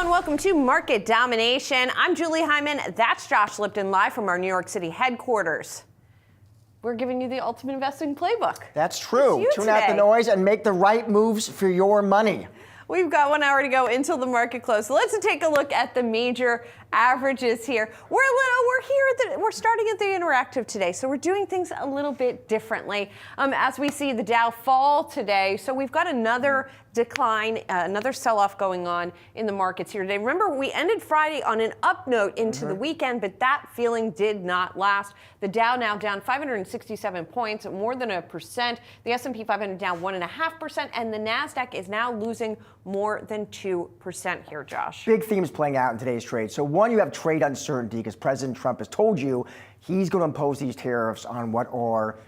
and welcome to Market Domination. I'm Julie Hyman. That's Josh Lipton, live from our New York City headquarters. We're giving you the ultimate investing playbook. That's true. Tune out the today. noise and make the right moves for your money. We've got 1 hour to go until the market close. So let's take a look at the major averages here. We're starting at the interactive today, so we're doing things a little bit differently. As we see the Dow fall today, so we've got another decline, another sell-off going on in the markets here today. Remember, we ended Friday on an up note into the weekend, but that feeling did not last. The Dow now down 567 points, more than 1%. The S&P 500 down 1.5%, and the Nasdaq is now losing more than 2% here, Josh. Big themes playing out in today's trade. So one, you have trade uncertainty because President Trump has told you he's going to impose these tariffs on what are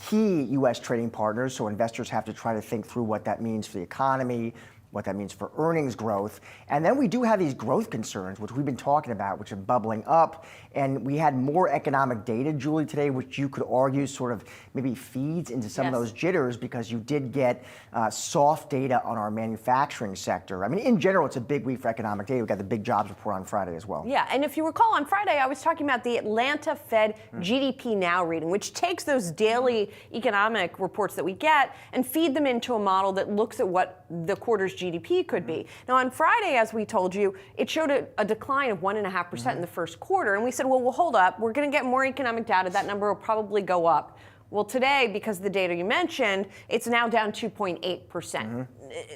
key U.S. trading partners. So investors have to try to think through what that means for the economy, what that means for earnings growth. And then we do have these growth concerns, which we've been talking about, which are bubbling up. And we had more economic data, Julie, today, which you could argue sort of maybe feeds into some of those jitters because you did get soft data on our manufacturing sector. I mean, in general, it's a big week for economic data. We got the big jobs report on Friday as well. Yeah, and if you recall on Friday, I was talking about the Atlanta Fed GDP Now reading, which takes those daily economic reports that we get and feed them into a model that looks at what the quarter's GDP could be. Now, on Friday, as we told you, it showed a decline of 1.5% in the first quarter. And we said, well, we'll hold up. We're going to get more economic data. That number will probably go up. Well, today, because of the data you mentioned, it's now down 2.8%.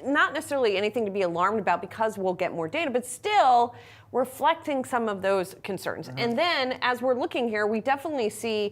Not necessarily anything to be alarmed about because we'll get more data, but still reflecting some of those concerns. And then as we're looking here, we definitely see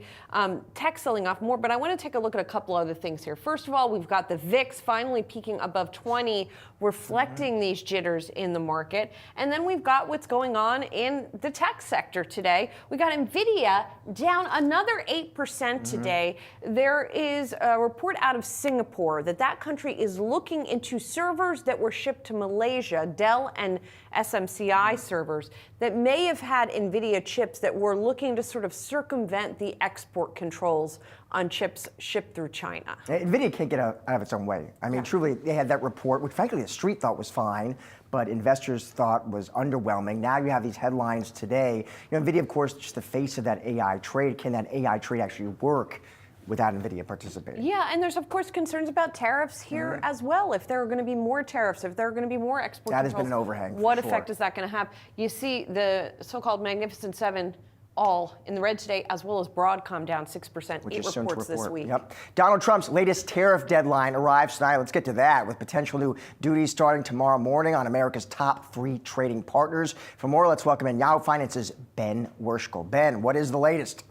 tech selling off more, but I want to take a look at a couple other things here. First of all, we've got the VIX finally peaking above 20, reflecting these jitters in the market. And then we've got what's going on in the tech sector today. We got Nvidia down another 8% today. There is a report out of Singapore that country is looking into servers that were shipped to Malaysia, Dell and SMCI servers, that may have had Nvidia chips that were looking to sort of circumvent the export controls on chips shipped through China. Nvidia can't get out of its own way. I mean, truly, they had that report, which frankly the street thought was fine, but investors thought was underwhelming. Now you have these headlines today. You know, Nvidia, of course, just the face of that AI trade. Can that AI trade actually work without Nvidia participating? Yeah, and there's, of course, concerns about tariffs here as well. If there are going to be more tariffs, if there are going to be more export that controls, has been an overhang. What effect is that going to have? You see the so-called Magnificent Seven all in the red today, as well as Broadcom down 6%. Which Eight is soon to reports report. this week. Yep. Donald Trump's latest tariff deadline arrives tonight. Let's get to that, with potential new duties starting tomorrow morning on America's top 3 trading partners. For more, let's welcome in Yahoo Finance's Ben Werschel. Ben, what is the latest?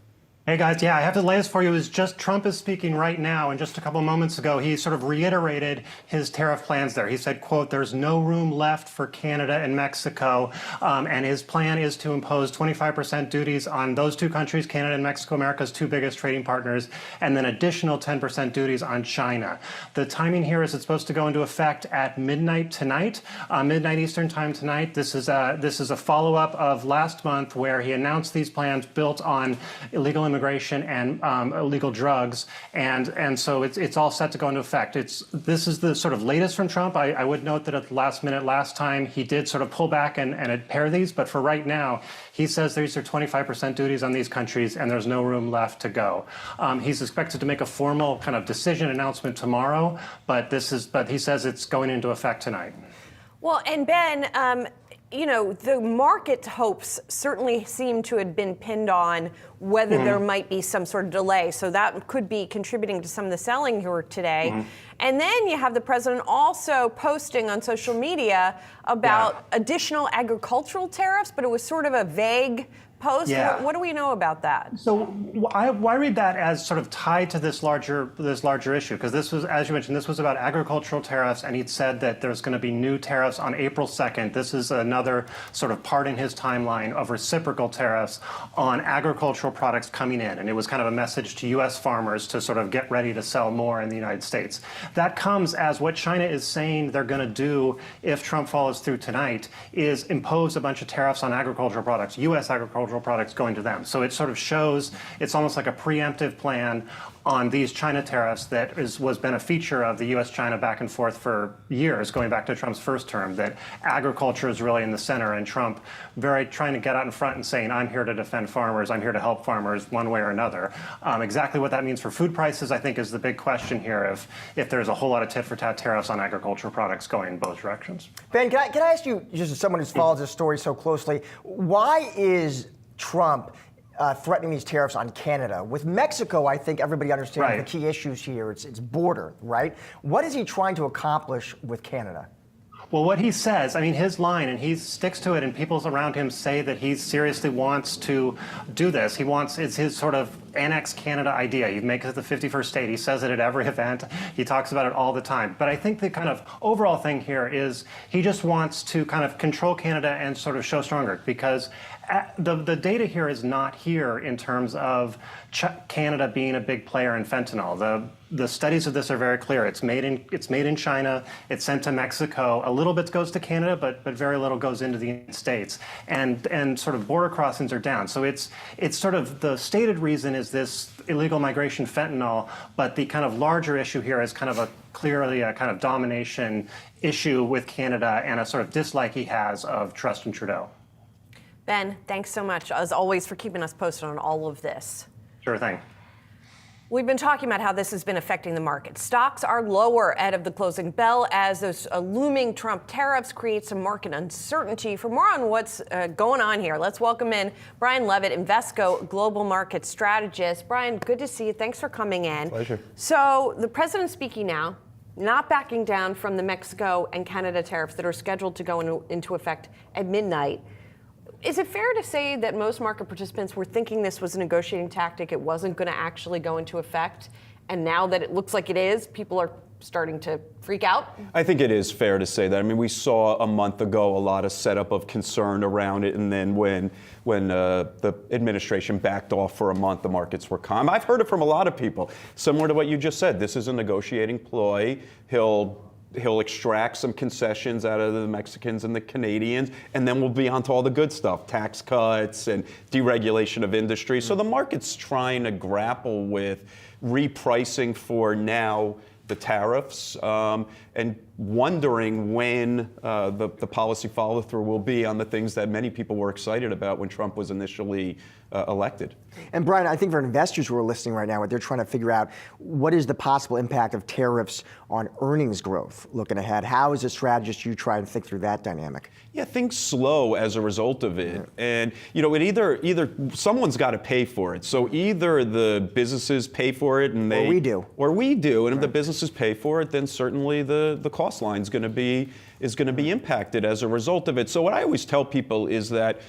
Hey guys, yeah, I have the latest for you. Is just Trump is speaking right now, and just a couple moments ago, he sort of reiterated his tariff plans there. He said, quote, "There's no room left for Canada and Mexico," and his plan is to impose 25% duties on those 2 countries, Canada and Mexico, America's 2 biggest trading partners, and then additional 10% duties on China. The timing here is it's supposed to go into effect at midnight tonight, midnight Eastern time tonight. This is a follow-up of last month where he announced these plans built on illegal immigration and illegal drugs, and so it's all set to go into effect. This is the sort of latest from Trump. I would note that at the last minute, last time, he did sort of pull back and pair these, but for right now, he says these are 25% duties on these countries, and there's no room left to go. He's expected to make a formal kind of decision announcement tomorrow, but he says it's going into effect tonight. Well, and Ben, you know, the market hopes certainly seem to have been pinned on whether there might be some sort of delay. So that could be contributing to some of the selling here today. And then you have the president also posting on social media about additional agricultural tariffs, but it was sort of a vague post. What do we know about that? So I read that as sort of tied to this larger issue, because this was, as you mentioned, this was about agricultural tariffs, and he'd said that there's going to be new tariffs on April 2nd. This is another sort of part in his timeline of reciprocal tariffs on agricultural products coming in, and it was kind of a message to U.S. farmers to sort of get ready to sell more in the United States. That comes as what China is saying they're going to do if Trump follows through tonight, is impose a bunch of tariffs on agricultural products, U.S. agricultural products going to them. So it sort of shows it's almost like a preemptive plan on these China tariffs that was been a feature of the U.S.-China back and forth for years, going back to Trump's first term, that agriculture is really in the center, and Trump very trying to get out in front and saying, I'm here to defend farmers, I'm here to help farmers one way or another. Exactly what that means for food prices, I think, is the big question here, if there's a whole lot of tit-for-tat tariffs on agricultural products going in both directions. Ben, can I ask you, just as someone who's followed this story so closely, why is Trump threatening these tariffs on Canada? With Mexico, I think everybody understands the key issues here. It's border, right? What is he trying to accomplish with Canada? Well, what he says, I mean, his line, and he sticks to it, and people around him say that he seriously wants to do this. It's his sort of annex Canada idea. You make it the 51st state. He says it at every event. He talks about it all the time. But I think the kind of overall thing here is he just wants to kind of control Canada and sort of show stronger, because the data here is not here in terms of Canada being a big player in fentanyl. The studies of this are very clear. It's made in China. It's sent to Mexico. A little bit goes to Canada, but very little goes into the United States. And sort of border crossings are down. So it's sort of the stated reason is this illegal migration fentanyl, but the kind of larger issue here is kind of clearly a kind of domination issue with Canada and a sort of dislike he has of Justin Trudeau. Ben, thanks so much, as always, for keeping us posted on all of this. Sure thing. We've been talking about how this has been affecting the market. Stocks are lower ahead of the closing bell as those looming Trump tariffs create some market uncertainty. For more on what's going on here, let's welcome in Brian Levitt, Invesco Global Market Strategist. Brian, good to see you. Thanks for coming in. Pleasure. So the president's speaking now, not backing down from the Mexico and Canada tariffs that are scheduled to go into effect at midnight. Is it fair to say that most market participants were thinking this was a negotiating tactic, it wasn't going to actually go into effect, and now that it looks like it is, people are starting to freak out? I think it is fair to say that. I mean, we saw a month ago a lot of setup of concern around it, and then when the administration backed off for a month, the markets were calm. I've heard it from a lot of people, similar to what you just said. This is a negotiating ploy. He'll extract some concessions out of the Mexicans and the Canadians, and then we'll be on to all the good stuff, tax cuts and deregulation of industry. So the market's trying to grapple with repricing for now the tariffs and wondering when the policy follow-through will be on the things that many people were excited about when Trump was initially elected. And Brian, I think for investors who are listening right now, what they're trying to figure out, what is the possible impact of tariffs on earnings growth looking ahead? How, as a strategist, you try and think through that dynamic? Yeah, things slow as a result of it. And, it either someone's got to pay for it. So either the businesses pay for it and they... Or we do. And if the businesses pay for it, then certainly the cost line is going to be impacted as a result of it. So what I always tell people is that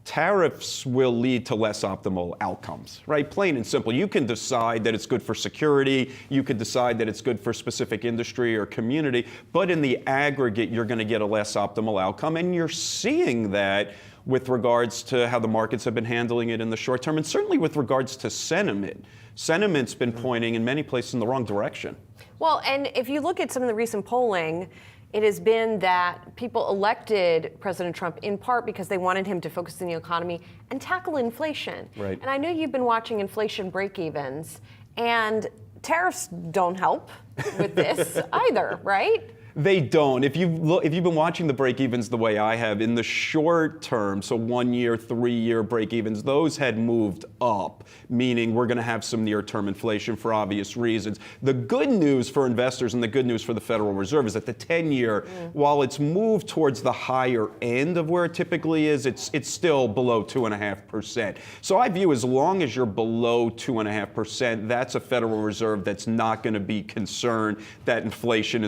tariffs will lead to less optimal outcomes, right? Plain and simple. You can decide that it's good for security. You could decide that it's good for specific industry or community. But in the aggregate, you're going to get a less optimal outcome. And you're seeing that with regards to how the markets have been handling it in the short term, and certainly with regards to sentiment. Sentiment's been pointing in many places in the wrong direction. Well, and if you look at some of the recent polling, it has been that people elected President Trump in part because they wanted him to focus on the economy and tackle inflation. Right. And I know you've been watching inflation break-evens, and tariffs don't help with this either, right? They don't. If you've been watching the break-evens the way I have, in the short term, so 1 year, 3 year break-evens, those had moved up, meaning we're going to have some near-term inflation for obvious reasons. The good news for investors and the good news for the Federal Reserve is that the 10-year, while it's moved towards the higher end of where it typically is, it's still below 2.5%. So I view as long as you're below 2.5%, that's a Federal Reserve that's not going to be concerned that inflation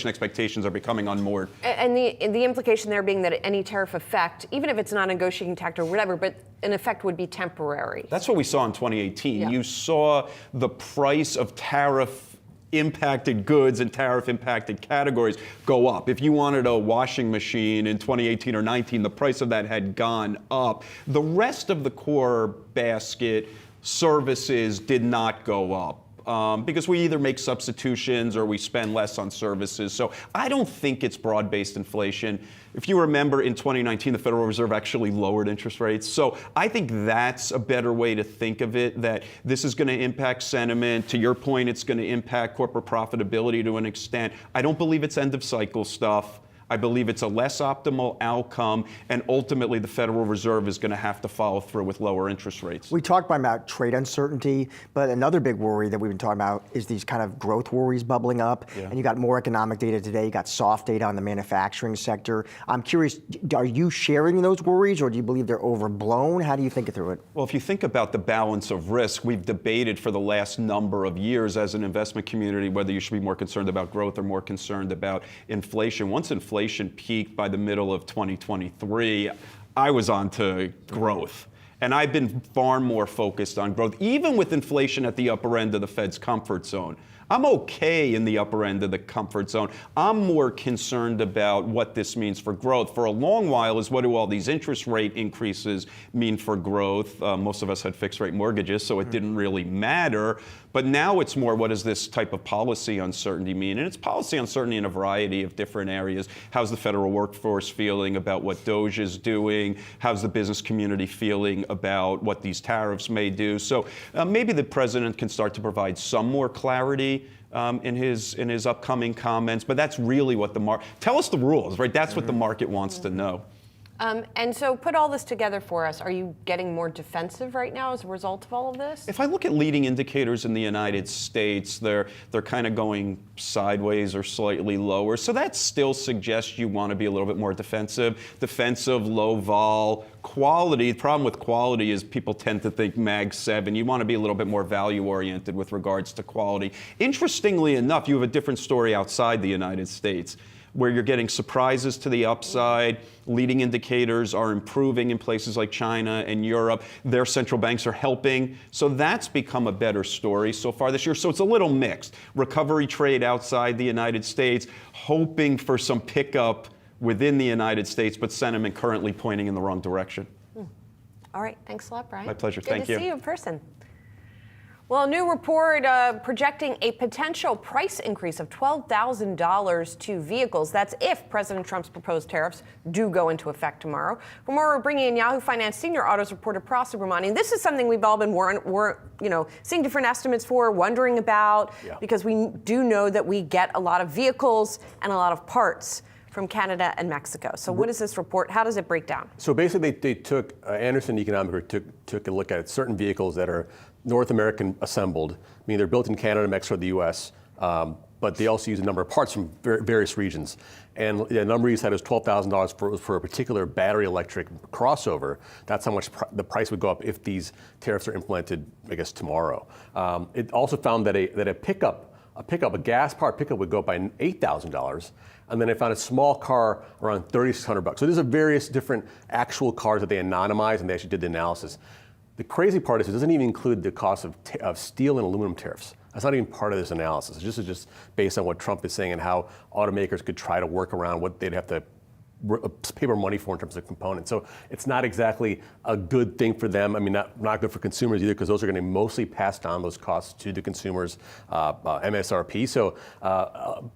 expectations are becoming unmoored. And the implication there being that any tariff effect, even if it's not a negotiating tactic or whatever, but an effect would be temporary. That's what we saw in 2018. Yeah. You saw the price of tariff-impacted goods and tariff-impacted categories go up. If you wanted a washing machine in 2018 or 19, the price of that had gone up. The rest of the core basket, services, did not go up. because we either make substitutions or we spend less on services. So I don't think it's broad-based inflation. If you remember, in 2019, the Federal Reserve actually lowered interest rates. So I think that's a better way to think of it, that this is going to impact sentiment. To your point, it's going to impact corporate profitability to an extent. I don't believe it's end-of-cycle stuff. I believe it's a less optimal outcome, and ultimately the Federal Reserve is going to have to follow through with lower interest rates. We talked about trade uncertainty, but another big worry that we've been talking about is these kind of growth worries bubbling up. Yeah. And you got more economic data today, you got soft data on the manufacturing sector. I'm curious, are you sharing those worries, or do you believe they're overblown? How do you think it through it? Well, if you think about the balance of risk, we've debated for the last number of years as an investment community whether you should be more concerned about growth or more concerned about inflation. Once inflation peaked by the middle of 2023, I was on to growth. And I've been far more focused on growth, even with inflation at the upper end of the Fed's comfort zone. I'm okay in the upper end of the comfort zone. I'm more concerned about what this means for growth. For a long while is what do all these interest rate increases mean for growth? Most of us had fixed rate mortgages, so it didn't really matter. But now it's more, what does this type of policy uncertainty mean? And it's policy uncertainty in a variety of different areas. How's the federal workforce feeling about what Doge is doing? How's the business community feeling about what these tariffs may do? So maybe the president can start to provide some more clarity in his upcoming comments, but that's really what the market, tell us the rules, right? That's what the market wants to know. And so put all this together for us. Are you getting more defensive right now as a result of all of this? If I look at leading indicators in the United States, they're kind of going sideways or slightly lower. So that still suggests you want to be a little bit more defensive, low vol, quality. The problem with quality is people tend to think Mag 7. You want to be a little bit more value oriented with regards to quality. Interestingly enough, you have a different story outside the United States, where you're getting surprises to the upside. Leading indicators are improving in places like China and Europe. Their central banks are helping. So that's become a better story so far this year. So it's a little mixed. Recovery trade outside the United States, hoping for some pickup within the United States, but sentiment currently pointing in the wrong direction. All right, thanks a lot, Brian. My pleasure, Good thank you. to see you in person. Well, a new report projecting a potential price increase of $12,000 to vehicles. That's if President Trump's proposed tariffs do go into effect tomorrow. For more, we're bringing in Yahoo Finance senior autos reporter Pras Subramanian. This is something we've all been seeing different estimates for, wondering about, because we do know that we get a lot of vehicles and a lot of parts from Canada and Mexico. So what is this report? How does it break down? So basically they took, Anderson Economic Group took a look at certain vehicles that are North American assembled, meaning they're built in Canada, Mexico, the US, but they also use a number of parts from various regions. And the number you said is $12,000 for a particular battery electric crossover. That's how much the price would go up if these tariffs are implemented, I guess, tomorrow. It also found that a gas-powered pickup would go up by $8,000. And then they found a small car around $3,600. So there's various different actual cars that they anonymized, and they actually did the analysis. The crazy part is it doesn't even include the cost of steel and aluminum tariffs. That's not even part of this analysis. It's just based on what Trump is saying and how automakers could try to work around what they'd have to pay more money for in terms of components. So it's not exactly a good thing for them. I mean, not good for consumers either, because those are going to mostly pass down those costs to the consumers, MSRP. So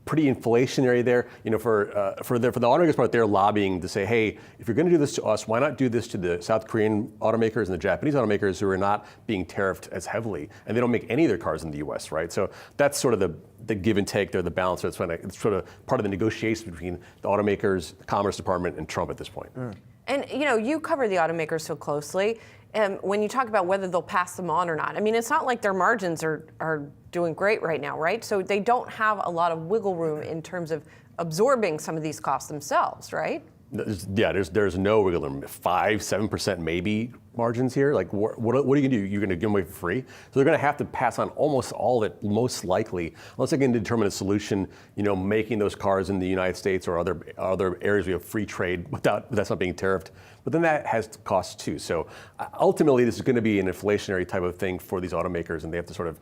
pretty inflationary there. You know, for the automakers part, they're lobbying to say, hey, if you're going to do this to us, why not do this to the South Korean automakers and the Japanese automakers who are not being tariffed as heavily, and they don't make any of their cars in the U.S., right? So that's sort of the give and take there, the balance. It's sort of part of the negotiation between the automakers, the Commerce Department, and Trump at this point. And you cover the automakers so closely. When you talk about whether they'll pass them on or not, I mean, it's not like their margins are doing great right now, right? So they don't have a lot of wiggle room in terms of absorbing some of these costs themselves, right? There's no wiggle room. 5-7% maybe margins here. Like, what are you going to do? You're going to give them away for free? So they're going to have to pass on almost all of it, most likely, unless they can determine a solution, making those cars in the United States or other areas we have free trade that's not being tariffed. But then that has costs too. So ultimately, this is going to be an inflationary type of thing for these automakers, and they have to sort of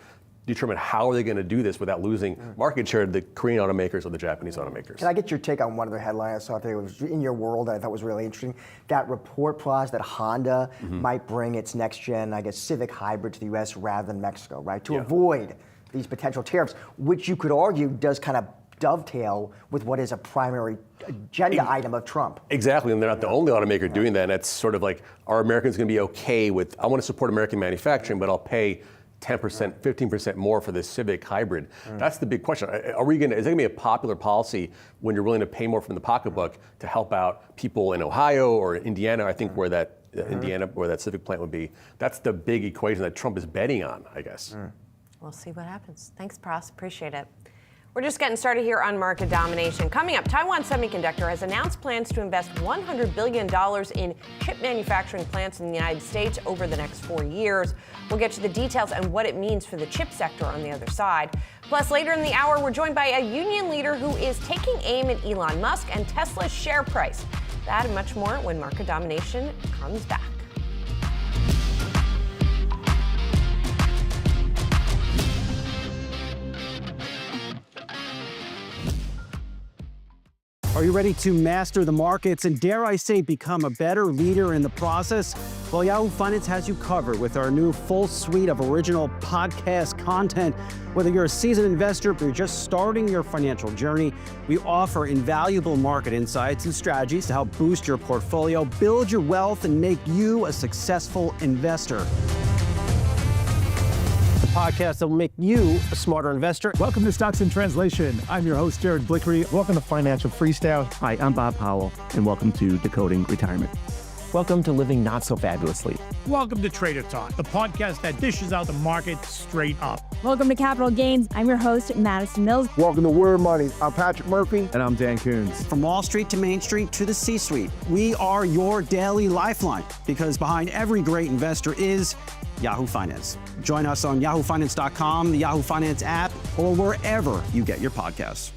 determine how are they going to do this without losing market share to the Korean automakers or the Japanese automakers. Can I get your take on one of the headlines I saw today? It was in your world that I thought was really interesting. That report, Pras, that Honda might bring its next gen, I guess, Civic hybrid to the U.S. rather than Mexico, right? To avoid these potential tariffs, which you could argue does kind of dovetail with what is a primary agenda item of Trump. Exactly, and they're not the only automaker doing that. And that's sort of like, are Americans going to be okay with, I want to support American manufacturing, but I'll pay 10%, 15% more for this Civic hybrid? That's the big question. Is it going to be a popular policy when you're willing to pay more from the pocketbook to help out people in Ohio or Indiana? I think where that Indiana, where that Civic plant would be. That's the big equation that Trump is betting on, I guess. We'll see what happens. Thanks, Pras. Appreciate it. We're just getting started here on market domination. Coming up, Taiwan Semiconductor has announced plans to invest $100 billion in chip manufacturing plants in the United States over the next 4 years. We'll get to the details and what it means for the chip sector on the other side. Plus, later in the hour, we're joined by a union leader who is taking aim at Elon Musk and Tesla's share price. That and much more when market domination comes back. Are you ready to master the markets and, dare I say, become a better leader in the process? Well, Yahoo Finance has you covered with our new full suite of original podcast content. Whether you're a seasoned investor or you're just starting your financial journey, we offer invaluable market insights and strategies to help boost your portfolio, build your wealth, and make you a successful investor. Podcast that will make you a smarter investor. Welcome to Stocks in Translation. I'm your host, Jared Blickery. Welcome to Financial Freestyle. Hi, I'm Bob Powell, and welcome to Decoding Retirement. Welcome to Living Not So Fabulously. Welcome to Trader Talk, the podcast that dishes out the market straight up. Welcome to Capital Gains. I'm your host, Madison Mills. Welcome to Word Money. I'm Patrick Murphy. And I'm Dan Coons. From Wall Street to Main Street to the C-Suite, we are your daily lifeline, because behind every great investor is Yahoo Finance. Join us on yahoofinance.com, the Yahoo Finance app, or wherever you get your podcasts.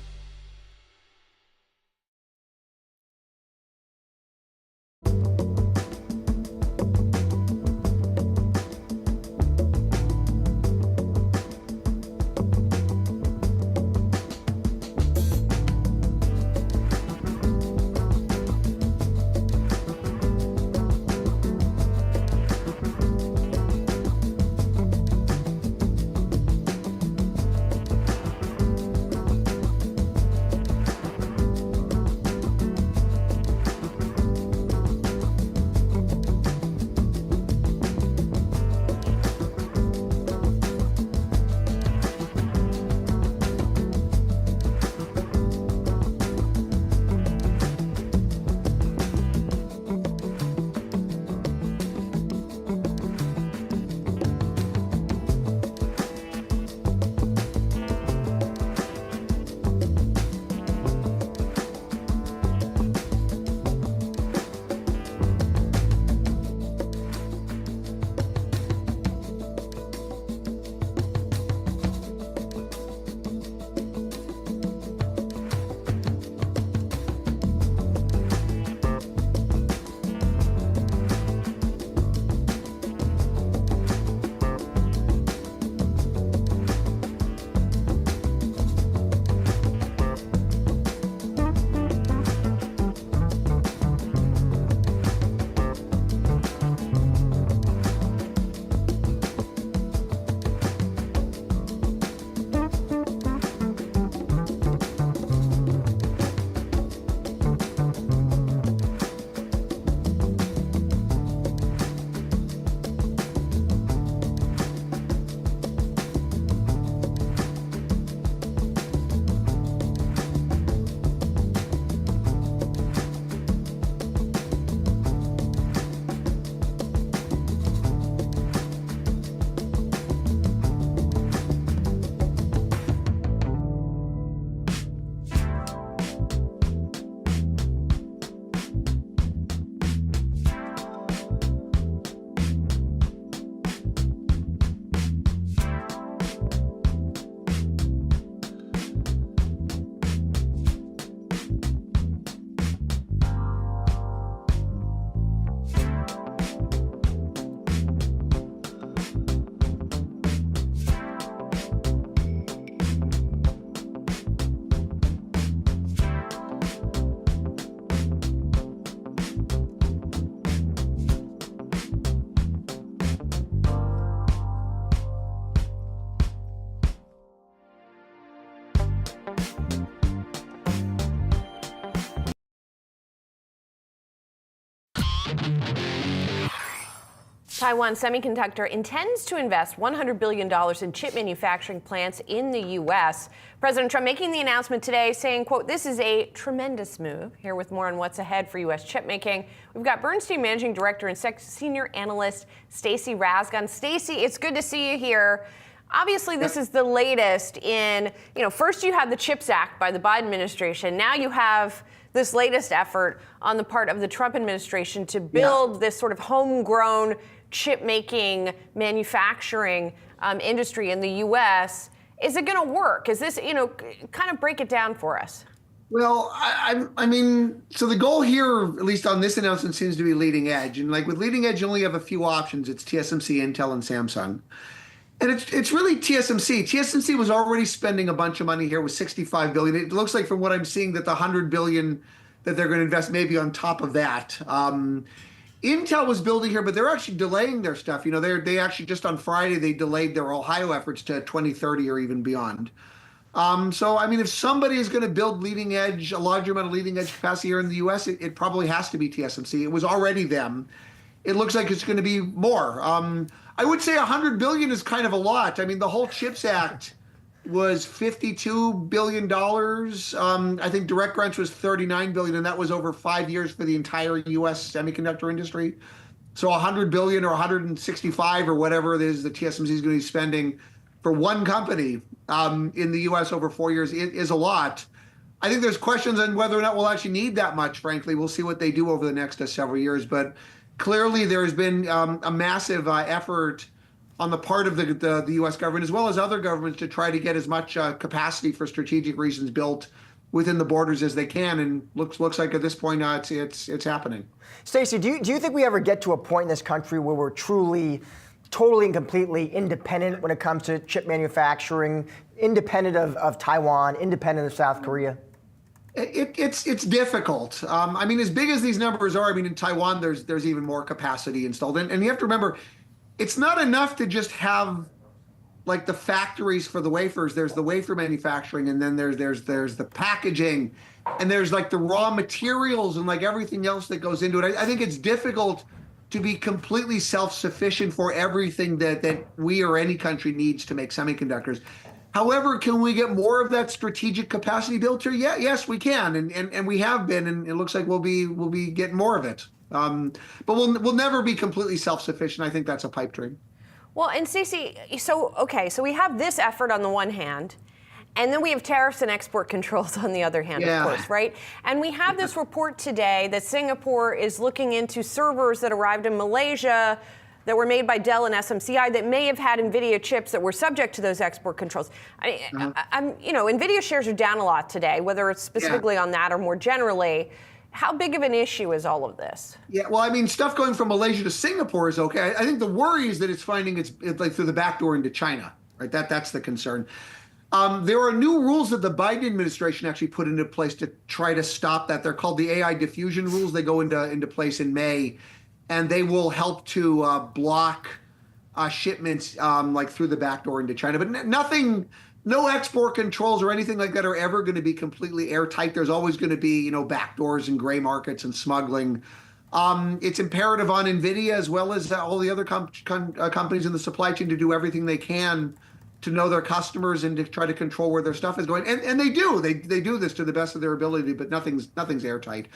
Taiwan Semiconductor intends to invest $100 billion in chip manufacturing plants in the U.S. President Trump making the announcement today saying, quote, this is a tremendous move. Here with more on what's ahead for U.S. chip making, we've got Bernstein Managing Director and Senior Analyst Stacey Rasgon. Stacey, it's good to see you here. Obviously, this is the latest in, first you had the CHIPS Act by the Biden administration. Now you have this latest effort on the part of the Trump administration to build this sort of homegrown chip-making, manufacturing industry in the U.S. Is it going to work? Is this, kind of break it down for us? Well, I mean, so the goal here, at least on this announcement, seems to be leading edge. And like with leading edge, you only have a few options. It's TSMC, Intel, and Samsung. And it's really TSMC. TSMC was already spending a bunch of money here with $65 billion. It looks like from what I'm seeing that the $100 billion that they're going to invest maybe on top of that. Intel was building here, but they're actually delaying their stuff. They actually just on Friday, they delayed their Ohio efforts to 2030 or even beyond. So, I mean, if somebody is going to build a larger amount of leading edge capacity here in the U.S., it probably has to be TSMC. It was already them. It looks like it's going to be more. I would say $100 billion is kind of a lot. I mean, the whole CHIPS Act was $52 billion. I think direct grants was $39 billion, and that was over 5 years for the entire U.S. semiconductor industry. So $100 billion or $165 or whatever it is that TSMC is going to be spending for one company in the U.S. over 4 years is a lot. I think there's questions on whether or not we'll actually need that much, frankly. We'll see what they do over the next several years. But clearly there has been a massive effort on the part of the U.S. government, as well as other governments, to try to get as much capacity for strategic reasons built within the borders as they can. And looks like at this point it's happening. Stacey, do you think we ever get to a point in this country where we're truly, totally and completely independent when it comes to chip manufacturing, independent of Taiwan, independent of South Korea? It's difficult. I mean, as big as these numbers are, I mean, in Taiwan, there's even more capacity installed. And you have to remember, it's not enough to just have like the factories for the wafers. There's the wafer manufacturing, and then there's the packaging, and there's like the raw materials and like everything else that goes into it. I think it's difficult to be completely self-sufficient for everything that we or any country needs to make semiconductors. However, can we get more of that strategic capacity built here? Yeah, yes, we can, and we have been, and it looks like we'll be getting more of it. But we'll never be completely self-sufficient. I think that's a pipe dream. Well, and Stacey, so we have this effort on the one hand, and then we have tariffs and export controls on the other hand, of course, right? And we have this report today that Singapore is looking into servers that arrived in Malaysia that were made by Dell and SMCI that may have had Nvidia chips that were subject to those export controls. Nvidia shares are down a lot today, whether it's specifically on that or more generally. How big of an issue is all of this? Yeah, well, I mean, stuff going from Malaysia to Singapore is okay. I think the worry is that it's finding it's like through the back door into China, right? That's the concern. There are new rules that the Biden administration actually put into place to try to stop that. They're called the AI diffusion rules. They go into place in May, and they will help to block shipments like through the back door into China. But no export controls or anything like that are ever going to be completely airtight. There's always going to be, backdoors and gray markets and smuggling. It's imperative on Nvidia as well as all the other companies in the supply chain to do everything they can to know their customers and to try to control where their stuff is going. And they do. They do this to the best of their ability, but nothing's airtight.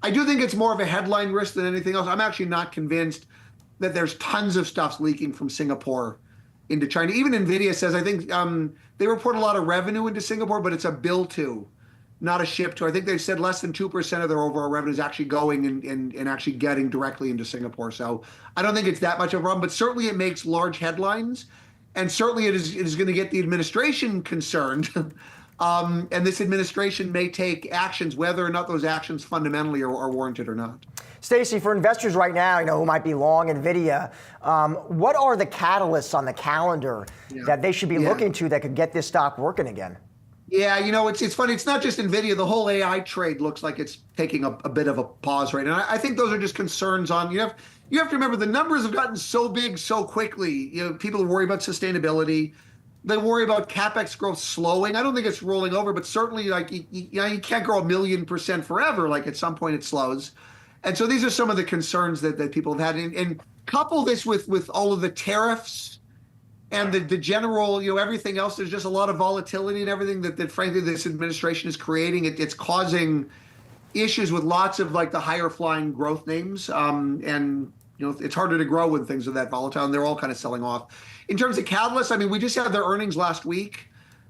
I do think it's more of a headline risk than anything else. I'm actually not convinced that there's tons of stuff leaking from Singapore into China. Even Nvidia says, I think they report a lot of revenue into Singapore, but it's a bill to, not a ship to. I think they've said less than 2% of their overall revenue is actually going and actually getting directly into Singapore. So I don't think it's that much of a problem, but certainly it makes large headlines. And certainly it is going to get the administration concerned. And this administration may take actions, whether or not those actions fundamentally are warranted or not. Stacey, for investors right now, who might be long Nvidia, what are the catalysts on the calendar that they should be looking to that could get this stock working again? Yeah, it's funny. It's not just Nvidia. The whole AI trade looks like it's taking a bit of a pause right now. I think those are just concerns on, you have to remember the numbers have gotten so big so quickly. People worry about sustainability. They worry about CapEx growth slowing. I don't think it's rolling over, but certainly you can't grow 1,000,000% forever. Like at some point it slows. And so these are some of the concerns that people have had. And couple this with all of the tariffs and the general, everything else. There's just a lot of volatility and everything that frankly this administration is creating. It's causing issues with lots of like the higher flying growth names. And it's harder to grow when things are that volatile, and they're all kind of selling off. In terms of catalysts, I mean, we just had their earnings last week.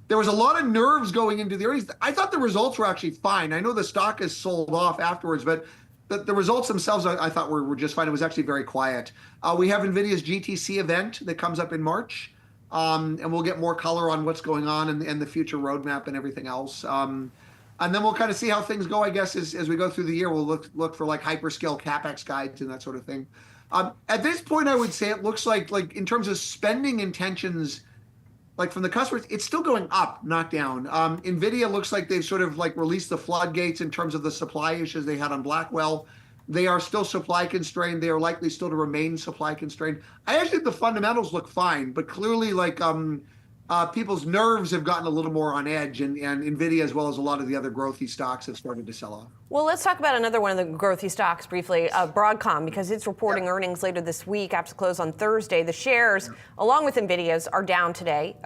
There was a lot of nerves going into the earnings. I thought the results were actually fine. I know the stock is sold off afterwards, but the results themselves I thought were just fine. It was actually very quiet. We have Nvidia's GTC event that comes up in March, and we'll get more color on what's going on and the future roadmap and everything else. And then we'll kind of see how things go, I guess, as we go through the year. We'll look for like hyperscale CapEx guides and that sort of thing. At this point, I would say it looks like in terms of spending intentions, like from the customers, it's still going up, not down. Nvidia looks like they've sort of like released the floodgates in terms of the supply issues they had on Blackwell. They are still supply constrained. They are likely still to remain supply constrained. I actually think the fundamentals look fine, but clearly like people's nerves have gotten a little more on edge, and Nvidia, as well as a lot of the other growthy stocks, have started to sell off. Well, let's talk about another one of the growthy stocks briefly, Broadcom, because it's reporting earnings later this week after close on Thursday. The shares, along with Nvidia's, are down today.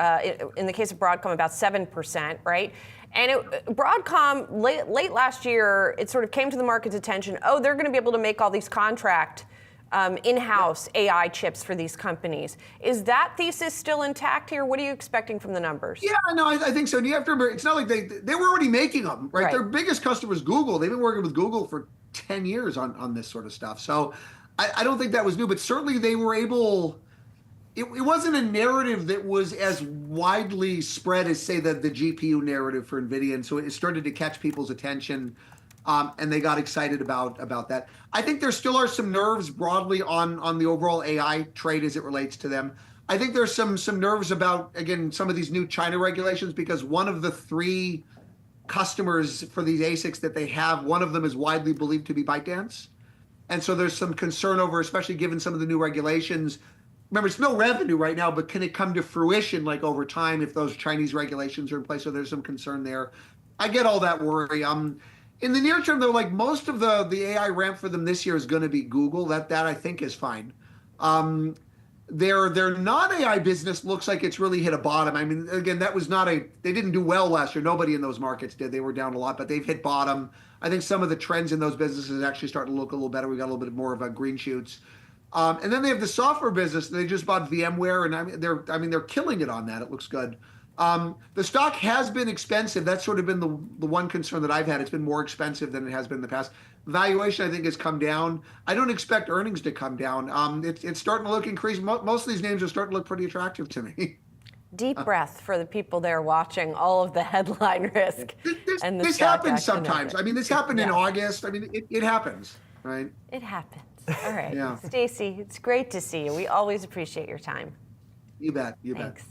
In the case of Broadcom, about 7%, right? And Broadcom, late last year, it sort of came to the market's attention, they're going to be able to make all these in-house AI chips for these companies. Is that thesis still intact here? What are you expecting from the numbers? Yeah, no, I think so. And you have to remember, it's not like they were already making them, right? Their biggest customer is Google. They've been working with Google for 10 years on this sort of stuff. So I don't think that was new, but certainly they were able. It wasn't a narrative that was as widely spread as, say, the GPU narrative for NVIDIA. And so it started to catch people's attention. And they got excited about that. I think there still are some nerves broadly on the overall AI trade as it relates to them. I think there's some nerves about, again, some of these new China regulations, because one of the 3 customers for these ASICs that they have, one of them is widely believed to be ByteDance. And so there's some concern over, especially given some of the new regulations. Remember, it's no revenue right now, but can it come to fruition like over time if those Chinese regulations are in place? So there's some concern there. I get all that worry. In the near term, though, like most of the AI ramp for them this year is going to be Google. That I think is fine. Their non-AI business looks like it's really hit a bottom. I mean, again, they didn't do well last year. Nobody in those markets did. They were down a lot, but they've hit bottom. I think some of the trends in those businesses actually starting to look a little better. We got a little bit more of a green shoots. And then they have the software business. They just bought VMware, and they're killing it on that. It looks good. The stock has been expensive. That's sort of been the one concern that I've had. It's been more expensive than it has been in the past. Valuation, I think, has come down. I don't expect earnings to come down. It's starting to look increased. Most of these names are starting to look pretty attractive to me. Deep breath for the people there watching all of the headline risk. This happens sometimes. I mean, this happened in August. I mean, it happens, right? It happens. All right. Stacey, it's great to see you. We always appreciate your time. You bet. Thanks.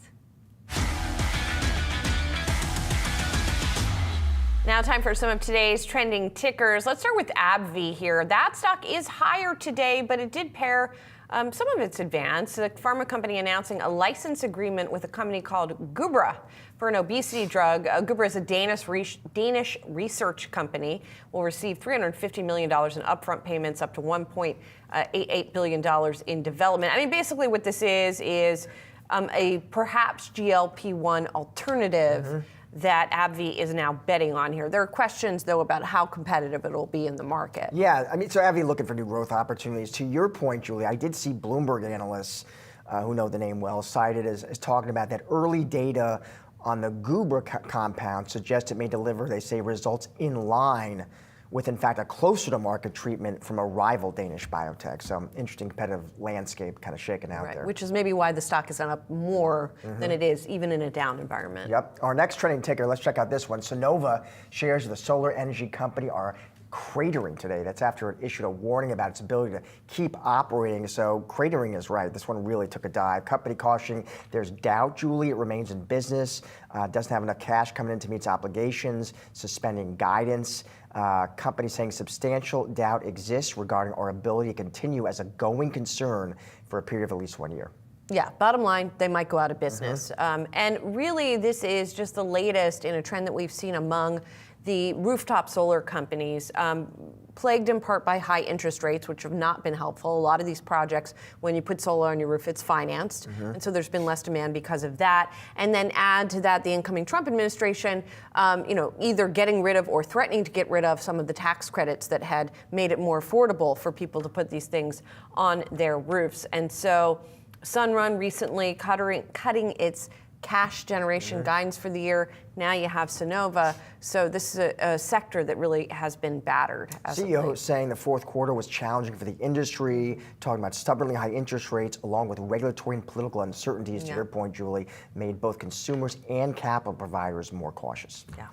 Now time for some of today's trending tickers. Let's start with AbbVie here. That stock is higher today, but it did pair some of its advance. The pharma company announcing a license agreement with a company called Gubra for an obesity drug. Gubra is a Danish research company. Will receive $350 million in upfront payments, up to $1.88 billion in development. I mean, basically what this is a perhaps GLP-1 alternative that AbbVie is now betting on here. There are questions, though, about how competitive it'll be in the market. Yeah, I mean, so AbbVie looking for new growth opportunities. To your point, Julie, I did see Bloomberg analysts who know the name well cited as talking about that early data on the Gubra compound suggests it may deliver, they say, results in line with, in fact, a closer to market treatment from a rival Danish biotech. So interesting competitive landscape kind of shaking out there. Which is maybe why the stock is up more than it is, even in a down environment. Yep. Our next trending ticker, let's check out this one. Sonova shares of the solar energy company are cratering today. That's after it issued a warning about its ability to keep operating. So cratering is right. This one really took a dive. Company cautioning there's doubt, Julie. It remains in business, doesn't have enough cash coming in to meet its obligations, suspending guidance. Company saying substantial doubt exists regarding our ability to continue as a going concern for a period of at least 1 year. Yeah, bottom line, they might go out of business. And really, this is just the latest in a trend that we've seen among the rooftop solar companies, plagued in part by high interest rates, which have not been helpful. A lot of these projects, when you put solar on your roof, it's financed. And so there's been less demand because of that. And then add to that the incoming Trump administration, either getting rid of or threatening to get rid of some of the tax credits that had made it more affordable for people to put these things on their roofs. And so Sunrun recently cutting its cash generation guidance for the year. Now you have Sonova. So this is a sector that really has been battered. CEO saying the fourth quarter was challenging for the industry, talking about stubbornly high interest rates along with regulatory and political uncertainties, to your point, Julie, made both consumers and capital providers more cautious. Yeah.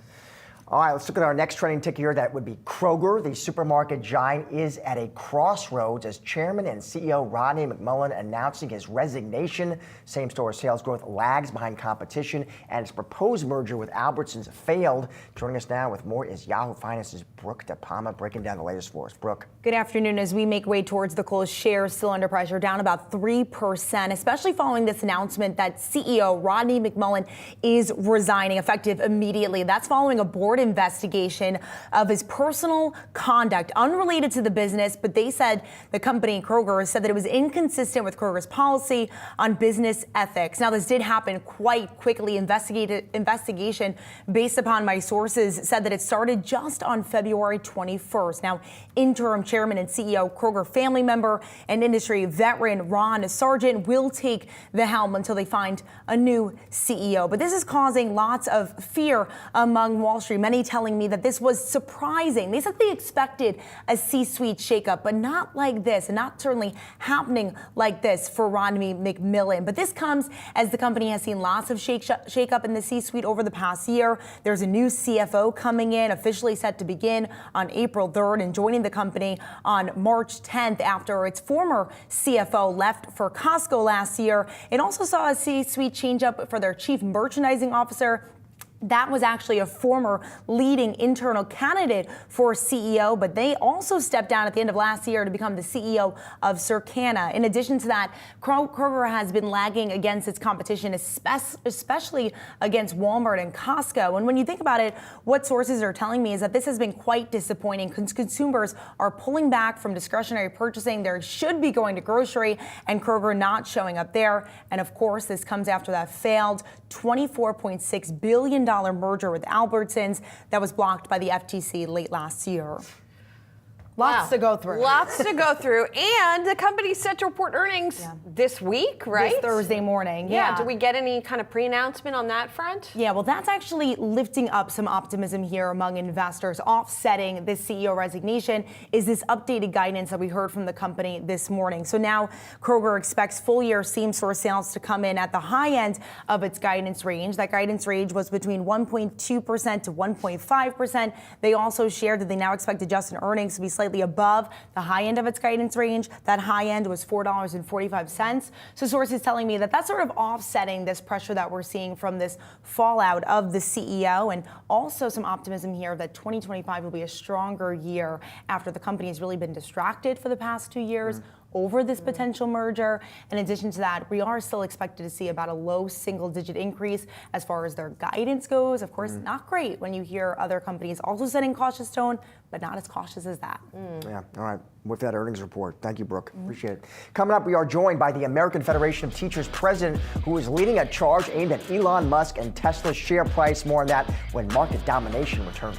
All right, let's look at our next trending ticker here. That would be Kroger. The supermarket giant is at a crossroads as Chairman and CEO Rodney McMullen announcing his resignation. Same-store sales growth lags behind competition, and its proposed merger with Albertsons failed. Joining us now with more is Yahoo Finance's Brooke DePalma, breaking down the latest for us. Brooke. Good afternoon. As we make way towards the close, shares still under pressure, down about 3%, especially following this announcement that CEO Rodney McMullen is resigning effective immediately. That's following a board investigation of his personal conduct unrelated to the business, but they said the company Kroger said that it was inconsistent with Kroger's policy on business ethics. Now, this did happen quite quickly. Investigation based upon my sources said that it started just on February 21st. Now, interim chairman and CEO Kroger family member and industry veteran Ron Sargent will take the helm until they find a new CEO. But this is causing lots of fear among Wall Street. Many telling me that this was surprising. They said they expected a C-suite shakeup, but not like this, and not certainly happening like this for Rodney McMullen. But this comes as the company has seen lots of shakeup in the C-suite over the past year. There's a new CFO coming in, officially set to begin on April 3rd and joining the company on March 10th after its former CFO left for Costco last year. It also saw a C-suite change up for their chief merchandising officer. That was actually a former leading internal candidate for CEO, but they also stepped down at the end of last year to become the CEO of Circana. In addition to that, Kroger has been lagging against its competition, especially against Walmart and Costco. And when you think about it, what sources are telling me is that this has been quite disappointing. Consumers are pulling back from discretionary purchasing. They should be going to grocery, and Kroger not showing up there. And of course, this comes after that failed $24.6 billion merger with Albertsons that was blocked by the FTC late last year. Lots to go through. Lots to go through. And the company's set to report earnings this week, right? This Thursday morning. Yeah. Do we get any kind of pre-announcement on that front? Yeah, well, that's actually lifting up some optimism here among investors. Offsetting this CEO resignation is this updated guidance that we heard from the company this morning. So now Kroger expects full year same-store sales to come in at the high end of its guidance range. That guidance range was between 1.2% to 1.5%. They also shared that they now expect adjusted earnings to be slightly above the high end of its guidance range. That high end was $4.45. So sources telling me that that's sort of offsetting this pressure that we're seeing from this fallout of the CEO, and also some optimism here that 2025 will be a stronger year after the company has really been distracted for the past 2 years over this potential merger. In addition to that, we are still expected to see about a low single-digit increase as far as their guidance goes. Of course, not great when you hear other companies also setting cautious tone, but not as cautious as that. Yeah, all right. With that earnings report. Thank you, Brooke. Appreciate it. Coming up, we are joined by the American Federation of Teachers president, who is leading a charge aimed at Elon Musk and Tesla's share price. More on that when market domination returns.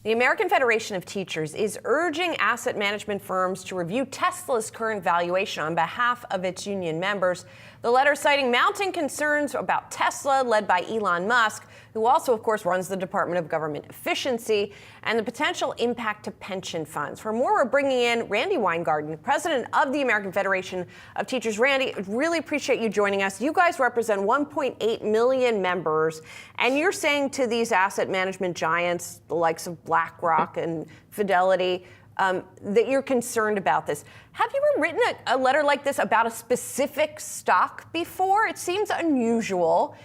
The American Federation of Teachers is urging asset management firms to review Tesla's current valuation on behalf of its union members. The letter citing mounting concerns about Tesla, led by Elon Musk, who also, of course, runs the Department of Government Efficiency, and the potential impact to pension funds. For more, we're bringing in Randy Weingarten, president of the American Federation of Teachers. Randy, really appreciate you joining us. You guys represent 1.8 million members, and you're saying to these asset management giants, the likes of BlackRock and Fidelity, that you're concerned about this. Have you ever written a letter like this about a specific stock before? It seems unusual,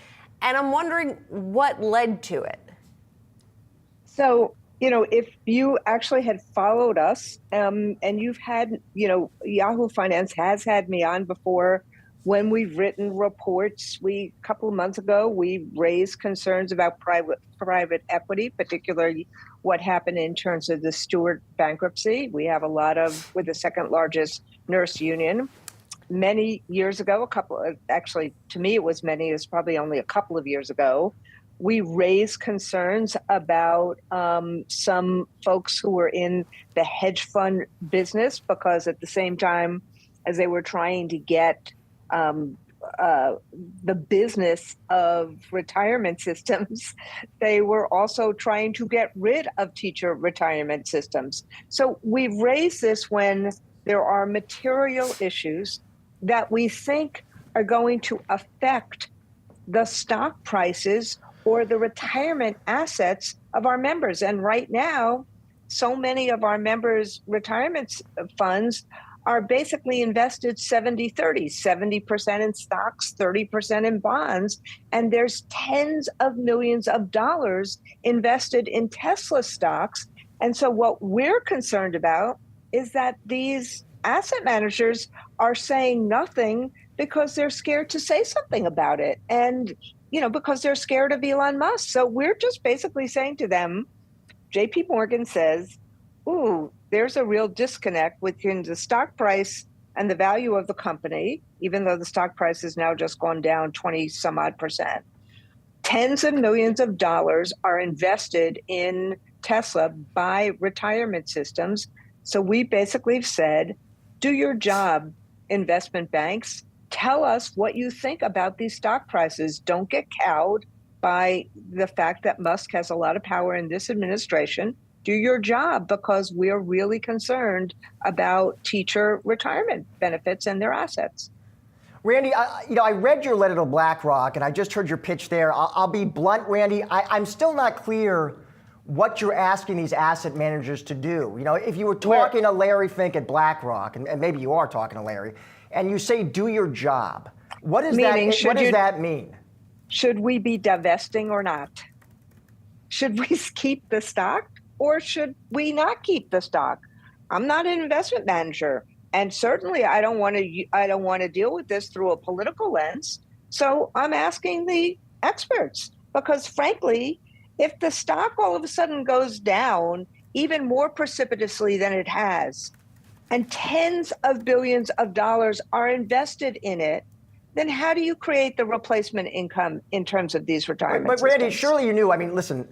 and I'm wondering what led to it. So, if you actually had followed us, and you've had, Yahoo Finance has had me on before when we've written reports. A couple of months ago, we raised concerns about private equity, particularly what happened in terms of the Stewart bankruptcy. We're the second largest nurse union. Many years ago, to me it was many, it's probably only a couple of years ago, we raised concerns about some folks who were in the hedge fund business, because at the same time as they were trying to get the business of retirement systems, they were also trying to get rid of teacher retirement systems. So we've raised this when there are material issues that we think are going to affect the stock prices or the retirement assets of our members. And right now, so many of our members' retirement funds are basically invested 70-30, 70% in stocks, 30% in bonds. And there's tens of millions of dollars invested in Tesla stocks. And so what we're concerned about is that these asset managers are saying nothing because they're scared to say something about it. And, because they're scared of Elon Musk. So we're just basically saying to them, JP Morgan says, ooh, there's a real disconnect between the stock price and the value of the company, even though the stock price has now just gone down 20 some odd %. Tens of millions of dollars are invested in Tesla by retirement systems. So we basically said, do your job, investment banks. Tell us what you think about these stock prices. Don't get cowed by the fact that Musk has a lot of power in this administration. Do your job, because we're really concerned about teacher retirement benefits and their assets. Randy, I read your letter to BlackRock, and I just heard your pitch there. I'll be blunt, Randy. I'm still not clear what you're asking these asset managers to do. If you were talking to Larry Fink at BlackRock, and maybe you are talking to Larry, and you say, do your job, what does that mean? Should we be divesting or not? Should we keep the stock? Or should we not keep the stock? I'm not an investment manager, and certainly I don't want to deal with this through a political lens. So I'm asking the experts, because frankly, if the stock all of a sudden goes down even more precipitously than it has, and tens of billions of dollars are invested in it, then how do you create the replacement income in terms of these retirement systems? But Randy, surely you knew. Listen.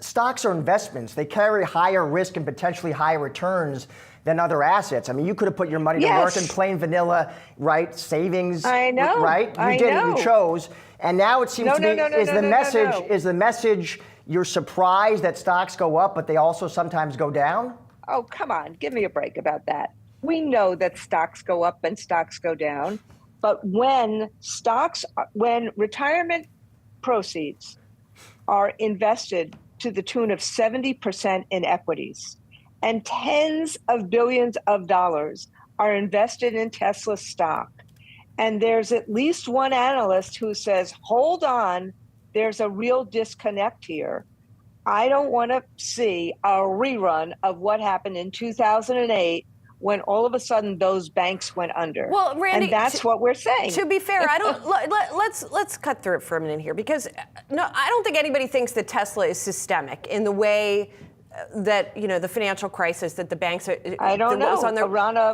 Stocks are investments. They carry higher risk and potentially higher returns than other assets. You could have put your money to work in plain vanilla, right? Savings. I know. Right? You did it. You chose. And now it seems to be, is the message you're surprised that stocks go up, but they also sometimes go down? Oh, come on. Give me a break about that. We know that stocks go up and stocks go down. But when retirement proceeds are invested to the tune of 70% in equities, and tens of billions of dollars are invested in Tesla stock, and there's at least one analyst who says, hold on, there's a real disconnect here. I don't want to see a rerun of what happened in 2008 when all of a sudden those banks went under. Well, Randy, and that's what we're saying. To be fair, let's cut through it for a minute here, because I don't think anybody thinks that Tesla is systemic in the way that the financial crisis that the banks are. I don't know. Was on their, Randy.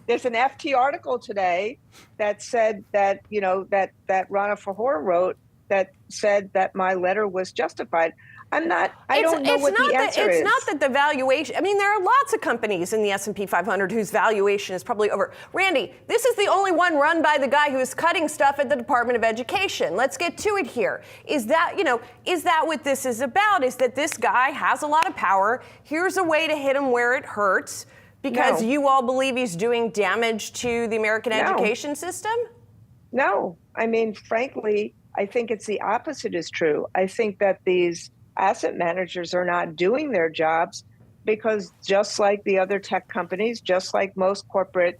There's an FT article today that said that that Rana Fahor wrote that said that my letter was justified. I don't know what the answer is. It's not that the valuation, I mean, there are lots of companies in the S&P 500 whose valuation is probably over. Randy, this is the only one run by the guy who is cutting stuff at the Department of Education. Let's get to it here. Is that what this is about? Is that this guy has a lot of power? Here's a way to hit him where it hurts because you all believe he's doing damage to the American education system? No. I mean, frankly, I think it's the opposite is true. I think that these asset managers are not doing their jobs because just like the other tech companies, just like most corporate,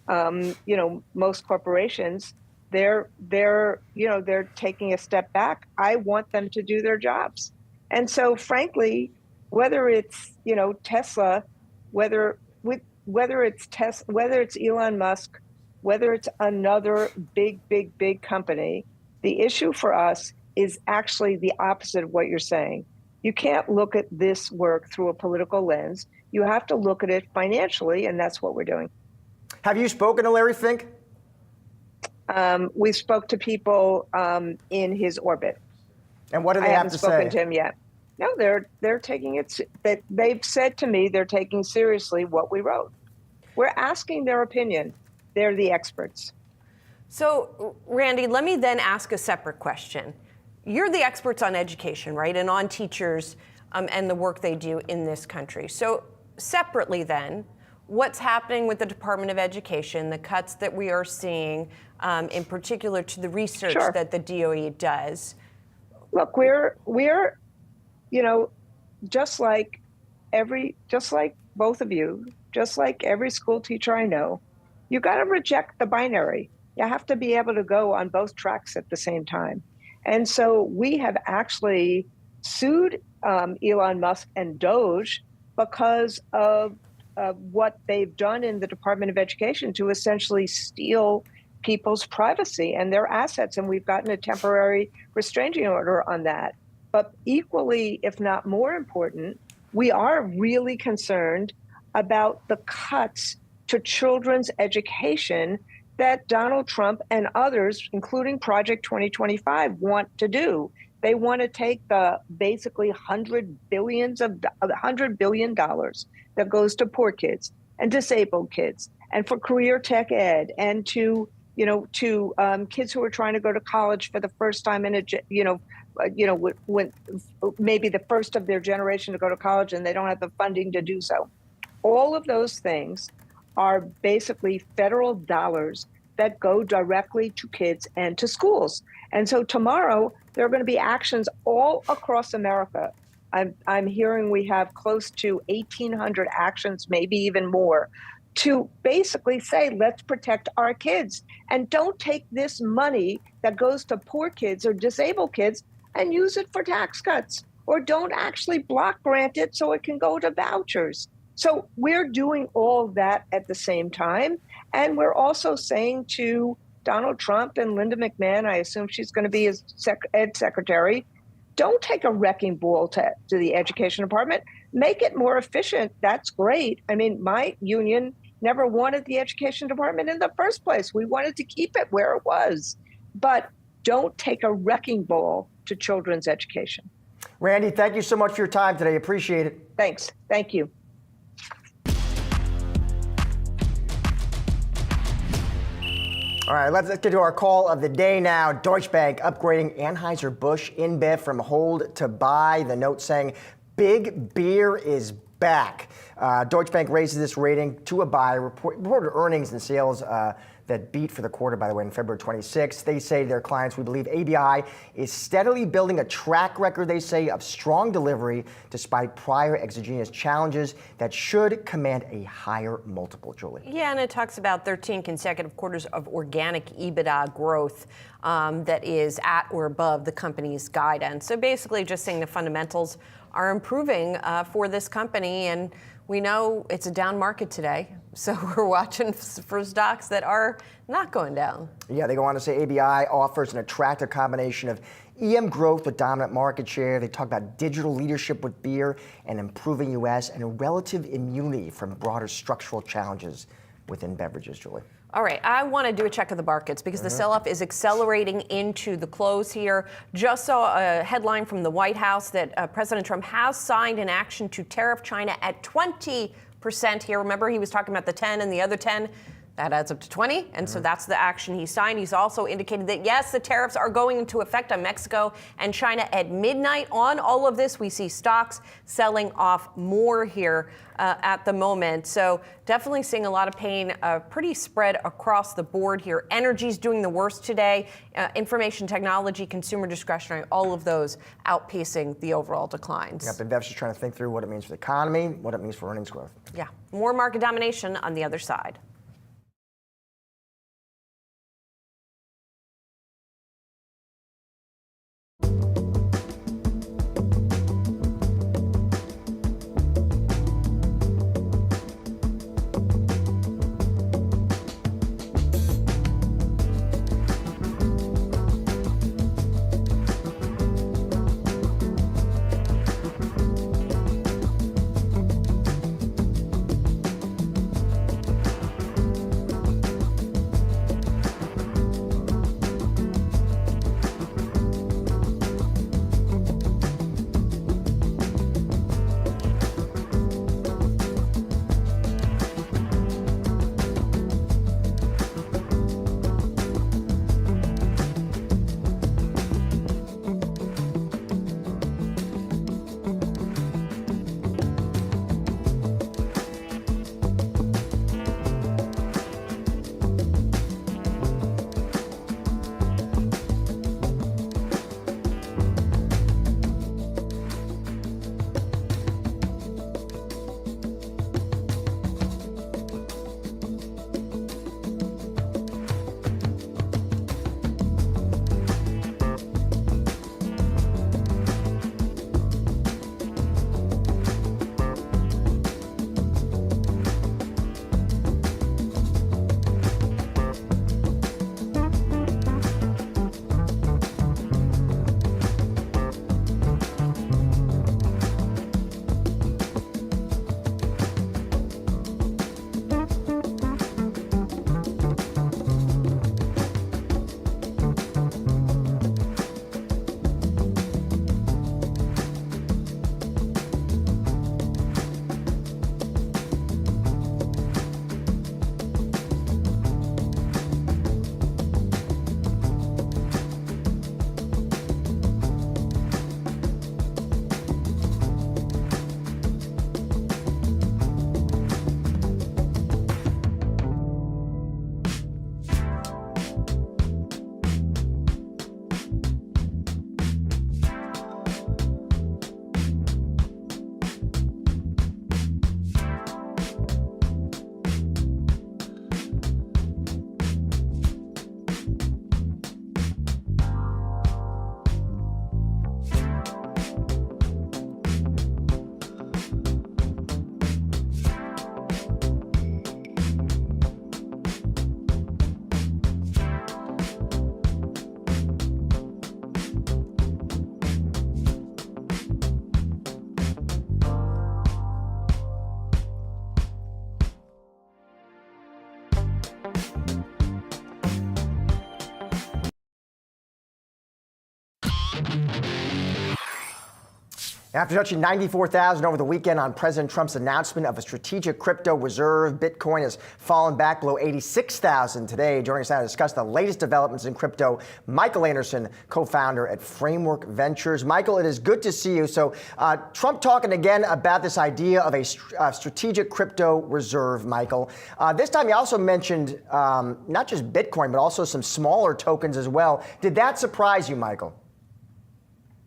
most corporations, they're taking a step back. I want them to do their jobs. And so frankly, whether it's, Tesla, whether it's Elon Musk, whether it's another big company, the issue for us is actually the opposite of what you're saying. You can't look at this work through a political lens. You have to look at it financially, and that's what we're doing. Have you spoken to Larry Fink? We spoke to people in his orbit. And what do they have to say? I haven't spoken to him yet. No, they're taking it. They've said to me they're taking seriously what we wrote. We're asking their opinion. They're the experts. So, Randy, let me then ask a separate question. You're the experts on education, right? And on teachers and the work they do in this country. So separately then, what's happening with the Department of Education, the cuts that we are seeing, in particular to the research that the DOE does? Look, we're just like both of you, just like every school teacher I know, you got to reject the binary. You have to be able to go on both tracks at the same time. And so we have actually sued Elon Musk and Doge because of what they've done in the Department of Education to essentially steal people's privacy and their assets. And we've gotten a temporary restraining order on that. But equally, if not more important, we are really concerned about the cuts to children's education that Donald Trump and others, including Project 2025, want to do. They want to take the basically $100 billion that goes to poor kids and disabled kids and for career tech ed and to kids who are trying to go to college for the first time in when maybe the first of their generation to go to college and they don't have the funding to do so. All of those things are basically federal dollars that go directly to kids and to schools. And so tomorrow, there are going to be actions all across America. I'm hearing we have close to 1,800 actions, maybe even more, to basically say, let's protect our kids. And don't take this money that goes to poor kids or disabled kids and use it for tax cuts. Or don't actually block grant it so it can go to vouchers. So we're doing all that at the same time. And we're also saying to Donald Trump and Linda McMahon, I assume she's going to be his ed secretary, don't take a wrecking ball to the education department. Make it more efficient. That's great. I mean, my union never wanted the education department in the first place. We wanted to keep it where it was. But don't take a wrecking ball to children's education. Randy, thank you so much for your time today. Appreciate it. Thanks. Thank you. All right, let's get to our call of the day now. Deutsche Bank upgrading Anheuser-Busch InBev from hold to buy. The note saying, big beer is back. Deutsche Bank raises this rating to a buy. Reported earnings and sales that beat for the quarter, by the way, on February 26th. They say to their clients, we believe ABI is steadily building a track record, they say, of strong delivery despite prior exogenous challenges that should command a higher multiple, Julie. Yeah, and it talks about 13 consecutive quarters of organic EBITDA growth that is at or above the company's guidance. So basically just saying the fundamentals are improving for this company, and we know it's a down market today, so we're watching for stocks that are not going down. Yeah, they go on to say ABI offers an attractive combination of EM growth with dominant market share. They talk about digital leadership with beer and improving U.S. and a relative immunity from broader structural challenges within beverages, Julie. All right, I want to do a check of the markets because the sell-off is accelerating into the close here. Just saw a headline from the White House that President Trump has signed an action to tariff China at 20% here. Remember, he was talking about the 10 and the other 10. That adds up to 20, and so that's the action he signed. He's also indicated that, yes, the tariffs are going into effect on Mexico and China at midnight. On all of this, we see stocks selling off more here at the moment. So definitely seeing a lot of pain, pretty spread across the board here. Energy's doing the worst today. Information technology, consumer discretionary, all of those outpacing the overall declines. Yep, investors trying to think through what it means for the economy, what it means for earnings growth. Yeah, more market domination on the other side. After touching 94,000 over the weekend on President Trump's announcement of a strategic crypto reserve, Bitcoin has fallen back below 86,000 today. Joining us now to discuss the latest developments in crypto, Michael Anderson, co-founder at Framework Ventures. Michael, it is good to see you. So Trump talking again about this idea of a strategic crypto reserve, Michael. This time he also mentioned not just Bitcoin, but also some smaller tokens as well. Did that surprise you, Michael?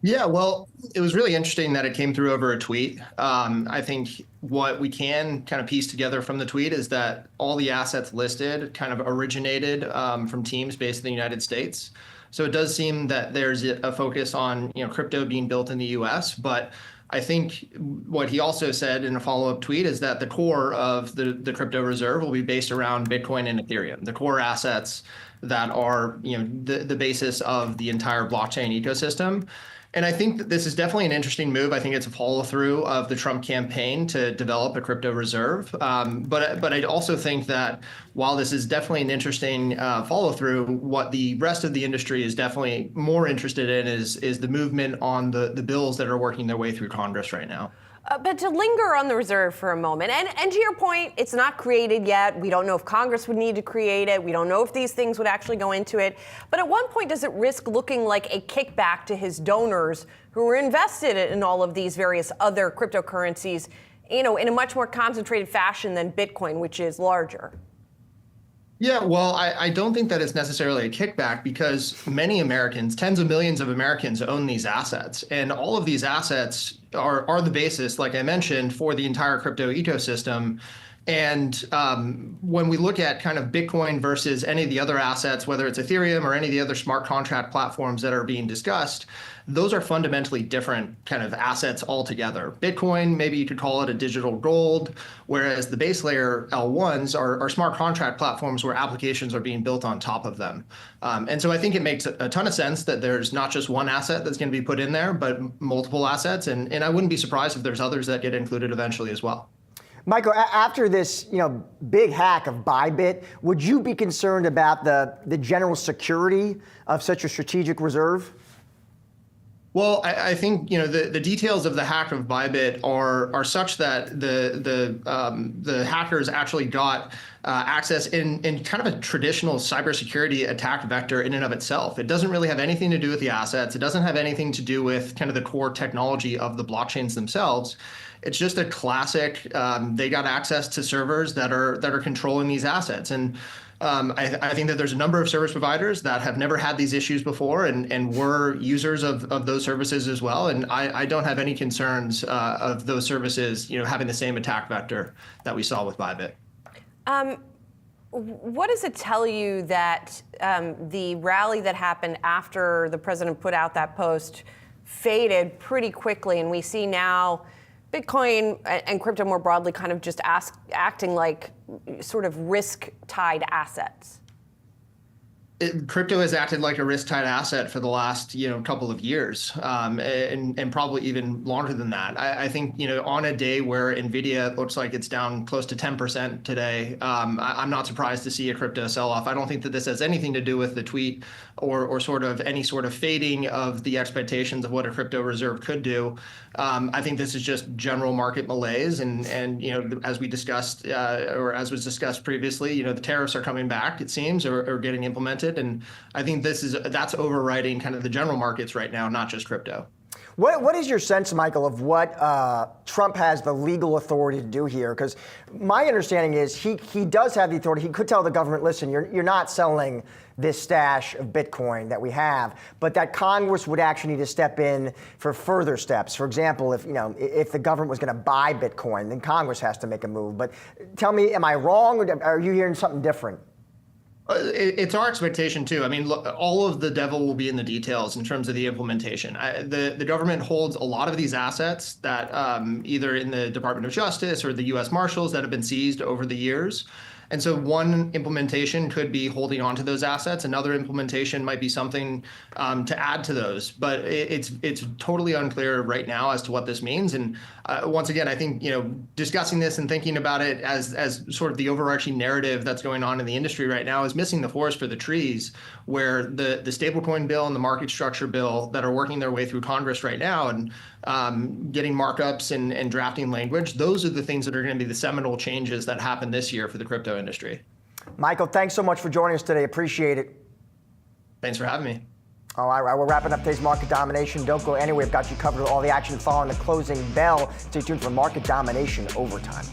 Yeah, well, it was really interesting that it came through over a tweet. I think what we can kind of piece together from the tweet is that all the assets listed kind of originated from teams based in the United States. So it does seem that there's a focus on crypto being built in the U.S., but I think what he also said in a follow-up tweet is that the core of the crypto reserve will be based around Bitcoin and Ethereum, the core assets that are the basis of the entire blockchain ecosystem. And I think that this is definitely an interesting move. I think it's a follow through of the Trump campaign to develop a crypto reserve. But I also think that while this is definitely an interesting follow through, what the rest of the industry is definitely more interested in is the movement on the bills that are working their way through Congress right now. But to linger on the reserve for a moment, and to your point, it's not created yet. We don't know if Congress would need to create it. We don't know if these things would actually go into it. But at one point, does it risk looking like a kickback to his donors who were invested in all of these various other cryptocurrencies, in a much more concentrated fashion than Bitcoin, which is larger? Yeah, well, I don't think that it's necessarily a kickback because many Americans, tens of millions of Americans, own these assets. And all of these assets are the basis, like I mentioned, for the entire crypto ecosystem. And when we look at kind of Bitcoin versus any of the other assets, whether it's Ethereum or any of the other smart contract platforms that are being discussed, those are fundamentally different kind of assets altogether. Bitcoin, maybe you could call it a digital gold, whereas the base layer L1s are smart contract platforms where applications are being built on top of them. And so I think it makes a ton of sense that there's not just one asset that's going to be put in there, but multiple assets. And I wouldn't be surprised if there's others that get included eventually as well. Michael, after this, big hack of Bybit, would you be concerned about the general security of such a strategic reserve? Well, I think the details of the hack of Bybit are such that the hackers actually got access in kind of a traditional cybersecurity attack vector in and of itself. It doesn't really have anything to do with the assets. It doesn't have anything to do with kind of the core technology of the blockchains themselves. It's just a classic. They got access to servers that are controlling these assets, and I think that there's a number of service providers that have never had these issues before, and were users of those services as well. And I don't have any concerns of those services, having the same attack vector that we saw with Bybit. What does it tell you that the rally that happened after the president put out that post faded pretty quickly, and we see now Bitcoin and crypto more broadly kind of just acting like sort of risk-tied assets? Crypto has acted like a risk-tied asset for the last couple of years, and probably even longer than that. I think on a day where Nvidia looks like it's down close to 10% today, I'm not surprised to see a crypto sell-off. I don't think that this has anything to do with the tweet or sort of any sort of fading of the expectations of what a crypto reserve could do. I think this is just general market malaise, and as we discussed or as was discussed previously, the tariffs are coming back, it seems, or getting implemented. And I think that's overriding kind of the general markets right now, not just crypto. What is your sense, Michael, of what Trump has the legal authority to do here? Because my understanding is he does have the authority. He could tell the government, listen, you're not selling this stash of Bitcoin that we have, but that Congress would actually need to step in for further steps. For example, if the government was going to buy Bitcoin, then Congress has to make a move. But tell me, am I wrong, or are you hearing something different? It's our expectation too. I mean, look, all of the devil will be in the details in terms of the implementation. The government holds a lot of these assets that either in the Department of Justice or the U.S. Marshals that have been seized over the years. And so one implementation could be holding on to those assets. Another implementation might be something to add to those. But it's totally unclear right now as to what this means. And once again, I think discussing this and thinking about it as sort of the overarching narrative that's going on in the industry right now is missing the forest for the trees, where the stablecoin bill and the market structure bill that are working their way through Congress right now and getting markups and drafting language, those are the things that are going to be the seminal changes that happen this year for the crypto industry. Michael, thanks so much for joining us today. Appreciate it. Thanks for having me. All right, we're wrapping up today's Market Domination. Don't go anywhere. We've got you covered with all the action following the closing bell. Stay tuned for Market Domination Overtime.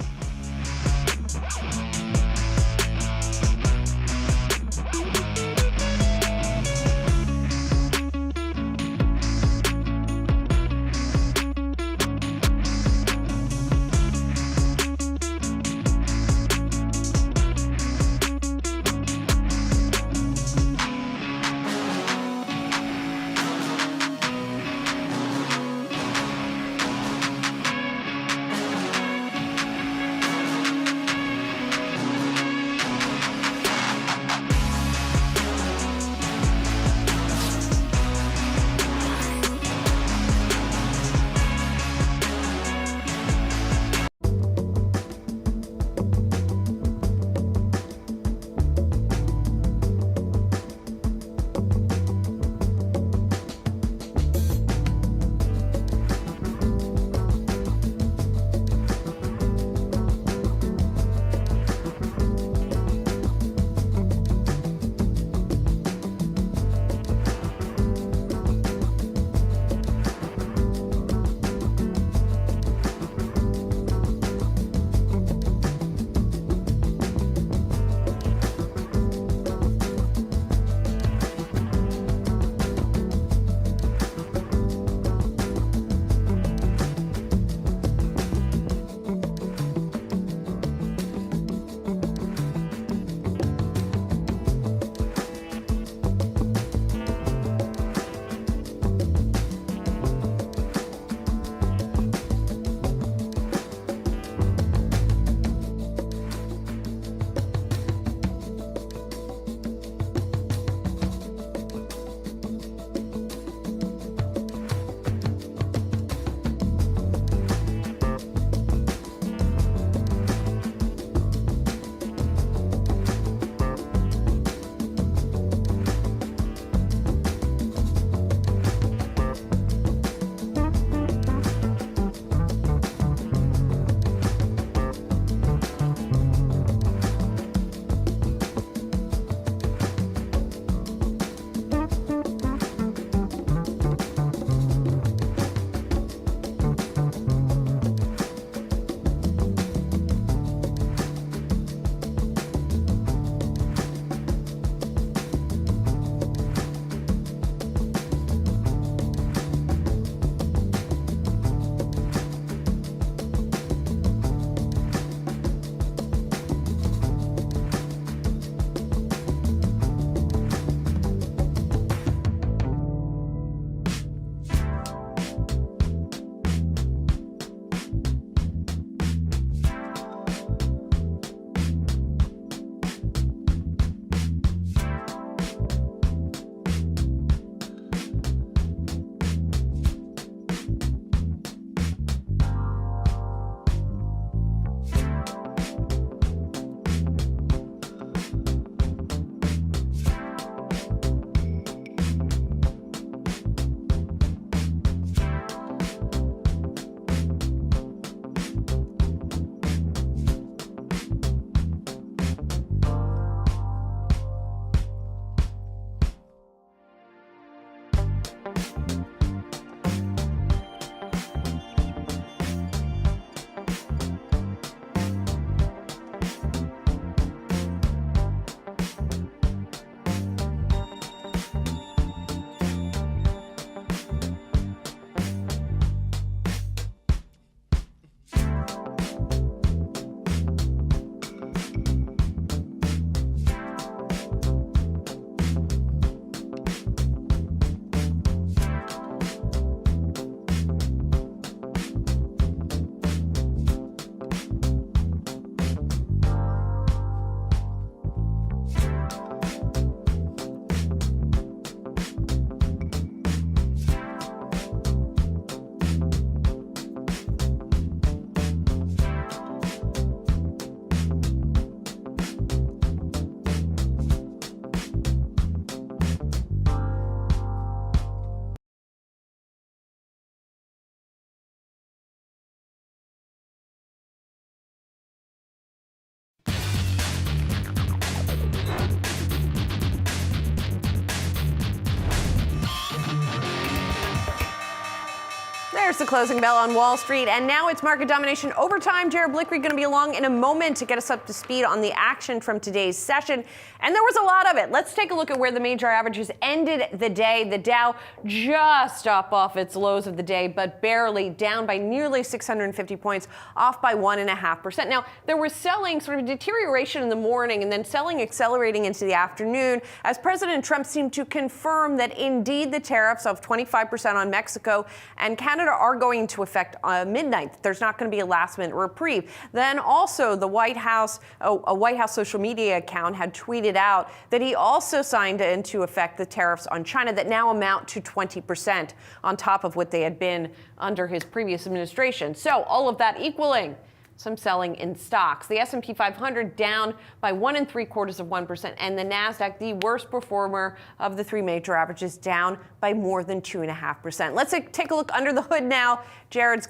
There's the closing bell on Wall Street, and now it's market domination overtime. Jared Blickery going to be along in a moment to get us up to speed on the action from today's session. And there was a lot of it. Let's take a look at where the major averages ended the day. The Dow just up off its lows of the day, but barely, down by nearly 650 points, off by 1.5%. Now, there was selling, sort of deterioration in the morning, and then selling accelerating into the afternoon as President Trump seemed to confirm that indeed the tariffs of 25% on Mexico and Canada are going to affect midnight. There's not going to be a last-minute reprieve. Then also the White House, a White House social media account had tweeted out that he also signed into effect the tariffs on China that now amount to 20% on top of what they had been under his previous administration. So all of that equaling some selling in stocks. The S&P 500 down by 1.75%, and the Nasdaq, the worst performer of the three major averages, down by more than 2.5%. Let's take a look under the hood now. Jared's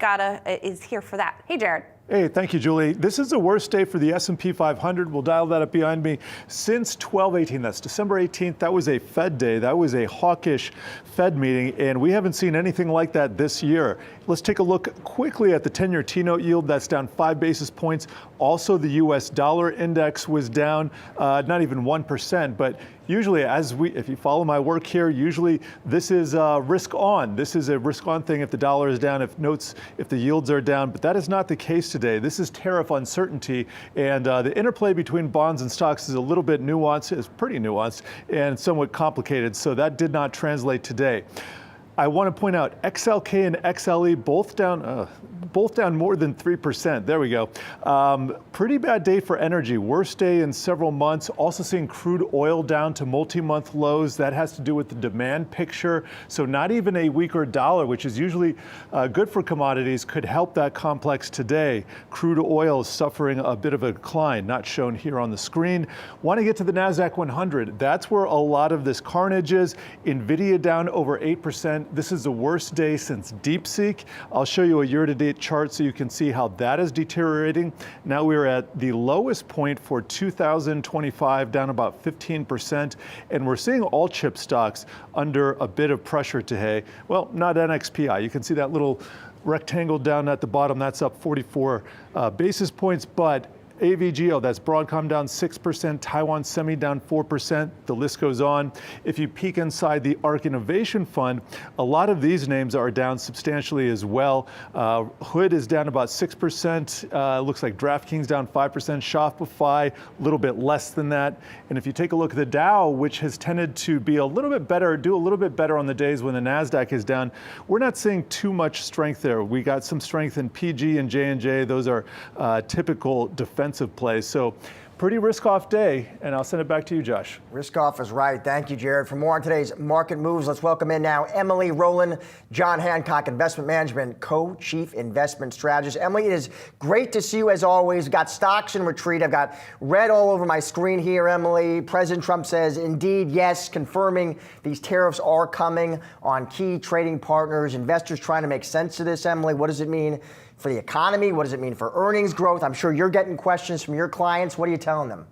is here for that. Hey, Jared. Hey, thank you, Julie. This is the worst day for the S&P 500. We'll dial that up behind me. Since 12/18, that's December 18th, that was a Fed day. That was a hawkish Fed meeting, and we haven't seen anything like that this year. Let's take a look quickly at the 10-year T-note yield. That's down 5 basis points. Also, the U.S. dollar index was down not even 1%, but usually, if you follow my work here, usually this is risk on. This is a risk on thing if the dollar is down, if the yields are down, but that is not the case today. This is tariff uncertainty, and the interplay between bonds and stocks is a little bit nuanced, is pretty nuanced, and somewhat complicated, so that did not translate today. I want to point out XLK and XLE both down more than 3%. There we go. Pretty bad day for energy. Worst day in several months. Also seeing crude oil down to multi-month lows. That has to do with the demand picture. So not even a weaker dollar, which is usually good for commodities, could help that complex today. Crude oil is suffering a bit of a decline, not shown here on the screen. Want to get to the Nasdaq 100. That's where a lot of this carnage is. Nvidia down over 8%. This is the worst day since DeepSeek. I'll show you a year-to-date chart so you can see how that is deteriorating. Now we're at the lowest point for 2025, down about 15%. And we're seeing all chip stocks under a bit of pressure today. Well, not NXPI. You can see that little rectangle down at the bottom. That's up 44 basis points. But AVGO, that's Broadcom, down 6%, Taiwan Semi down 4%, the list goes on. If you peek inside the ARK Innovation Fund, a lot of these names are down substantially as well. Hood is down about 6%, looks like DraftKings down 5%, Shopify a little bit less than that. And if you take a look at the Dow, which has tended to be a little bit better, do a little bit better on the days when the Nasdaq is down, we're not seeing too much strength there. We got some strength in PG and J&J. Those are typical defensive plays. So pretty risk-off day, and I'll send it back to you, Josh. Risk-off is right. Thank you, Jared. For more on today's market moves, let's welcome in now Emily Rowland, John Hancock Investment Management Co-Chief Investment Strategist. Emily, it is great to see you as always. We've got stocks in retreat. I've got red all over my screen here, Emily. President Trump says, indeed, yes, confirming these tariffs are coming on key trading partners. Investors trying to make sense of this, Emily. What does it mean for the economy? What does it mean for earnings growth? I'm sure you're getting questions from your clients. What are you telling them?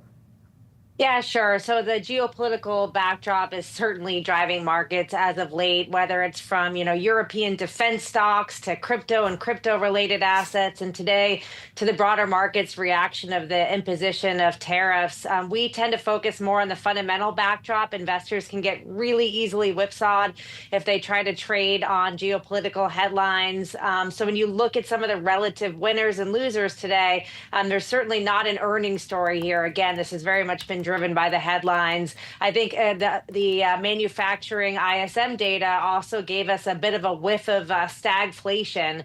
Yeah, sure. So the geopolitical backdrop is certainly driving markets as of late, whether it's from, European defense stocks to crypto and crypto-related assets, and today to the broader market's reaction of the imposition of tariffs. We tend to focus more on the fundamental backdrop. Investors can get really easily whipsawed if they try to trade on geopolitical headlines. So when you look at some of the relative winners and losers today, there's certainly not an earnings story here. Again, this has very much been driven by the headlines. I think the manufacturing ISM data also gave us a bit of a whiff of stagflation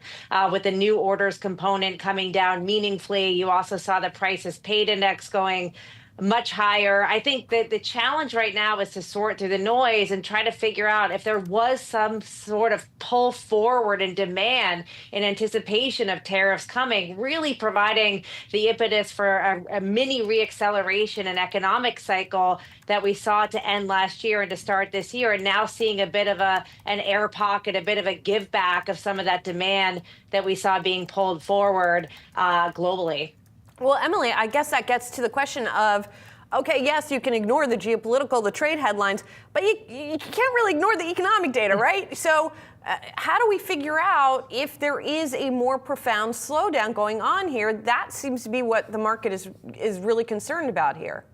with the new orders component coming down meaningfully. You also saw the prices paid index going much higher. I think that the challenge right now is to sort through the noise and try to figure out if there was some sort of pull forward in demand in anticipation of tariffs coming, really providing the impetus for a mini reacceleration in economic cycle that we saw to end last year and to start this year, and now seeing a bit of an air pocket, a bit of a give back of some of that demand that we saw being pulled forward globally. Well, Emily, I guess that gets to the question of Okay, yes, you can ignore the geopolitical, the trade headlines, but you can't really ignore the economic data, right? So how do we figure out if there is a more profound slowdown going on here? That seems to be what the market is really concerned about here.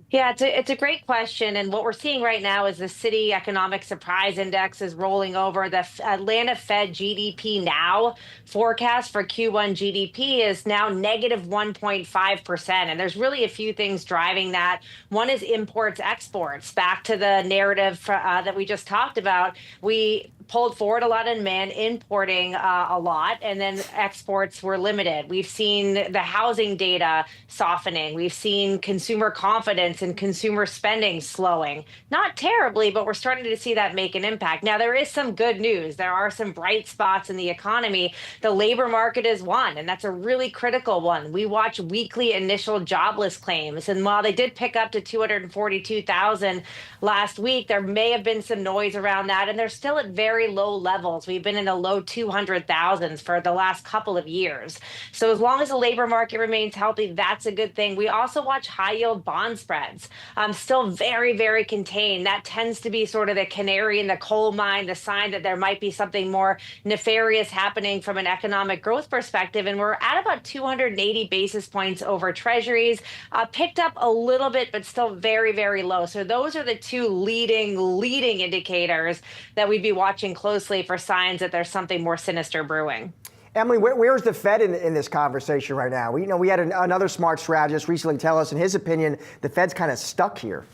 Yeah, it's a great question. And what we're seeing right now is the Citi Economic Surprise Index is rolling over. The Atlanta Fed GDP Now forecast for Q1 GDP is now negative 1.5%. And there's really a few things driving that. One is imports, exports. Back to the narrative that we just talked about. We pulled forward a lot of demand, importing a lot, and then exports were limited. We've seen the housing data softening. We've seen consumer confidence and consumer spending slowing. Not terribly, but we're starting to see that make an impact. Now, there is some good news. There are some bright spots in the economy. The labor market is one, and that's a really critical one. We watch weekly initial jobless claims, and while they did pick up to 242,000 last week, there may have been some noise around that, and they're still at very low levels. We've been in the low 200,000s for the last couple of years. So as long as the labor market remains healthy, that's a good thing. We also watch high yield bond spreads, still very, very contained. That tends to be sort of the canary in the coal mine, the sign that there might be something more nefarious happening from an economic growth perspective. And we're at about 280 basis points over treasuries, picked up a little bit, but still very, very low. So those are the two leading indicators that we'd be watching closely for signs that there's something more sinister brewing. Emily, where's the Fed in this conversation right now? We had another smart strategist recently tell us, in his opinion, the Fed's kind of stuck here.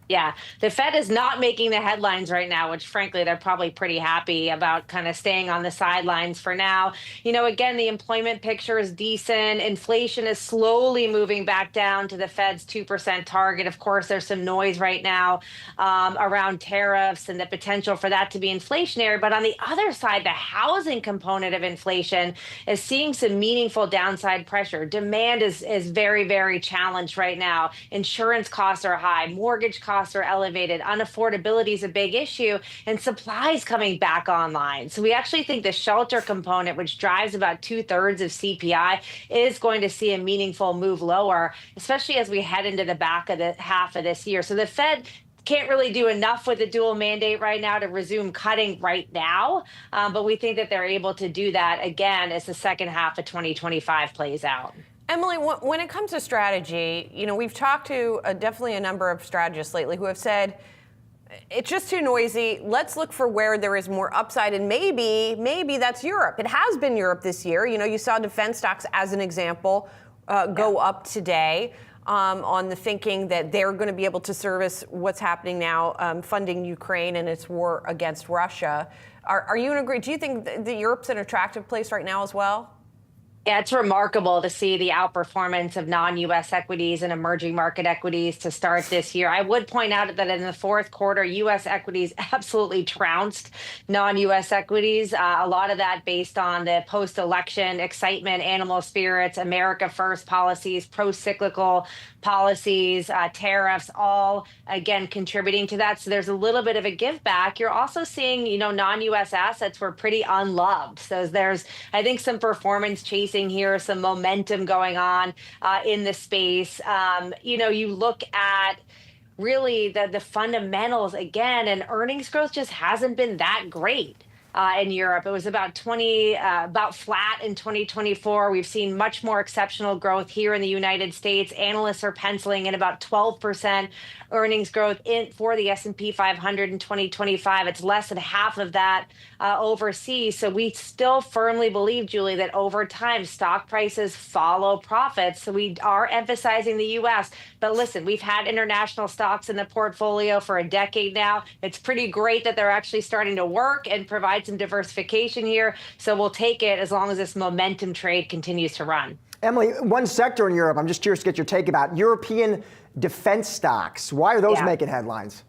Yeah, the Fed is not making the headlines right now, which frankly, they're probably pretty happy about kind of staying on the sidelines for now. Again, the employment picture is decent. Inflation is slowly moving back down to the Fed's 2% target. Of course, there's some noise right now around tariffs and the potential for that to be inflationary. But on the other side, the housing component of inflation is seeing some meaningful downside pressure. Demand is very, very challenged right now. Insurance costs are high. Mortgage costs are elevated. Unaffordability is a big issue, and supply is coming back online. So we actually think the shelter component, which drives about 2/3 of CPI, is going to see a meaningful move lower, especially as we head into the back of the half of this year. So the Fed can't really do enough with the dual mandate right now to resume cutting right now. But we think that they're able to do that again as the second half of 2025 plays out. Emily, when it comes to strategy, we've talked to definitely a number of strategists lately who have said, it's just too noisy. Let's look for where there is more upside. And maybe that's Europe. It has been Europe this year. You saw defense stocks, as an example, go up today on the thinking that they're going to be able to service what's happening now, funding Ukraine and its war against Russia. Are you in agreement? Do you think that Europe's an attractive place right now as well? Yeah, it's remarkable to see the outperformance of non-U.S. equities and emerging market equities to start this year. I would point out that in the fourth quarter, U.S. equities absolutely trounced non-U.S. equities. A lot of that based on the post-election excitement, animal spirits, America First policies, pro-cyclical policies, tariffs, all, again, contributing to that. So there's a little bit of a give back. You're also seeing, non-U.S. assets were pretty unloved. So there's, I think, some performance chasing here, some momentum going on in the space. You look at really the fundamentals again, and earnings growth just hasn't been that great. In Europe, it was about flat in 2024. We've seen much more exceptional growth here in the United States. Analysts are penciling in about 12% earnings growth for the S&P 500 in 2025. It's less than half of that overseas. So we still firmly believe, Julie, that over time, stock prices follow profits. So we are emphasizing the U.S. But listen, we've had international stocks in the portfolio for a decade now. It's pretty great that they're actually starting to work and provide some diversification here. So we'll take it as long as this momentum trade continues to run. Emily, one sector in Europe, I'm just curious to get your take about European defense stocks. Why are those making headlines?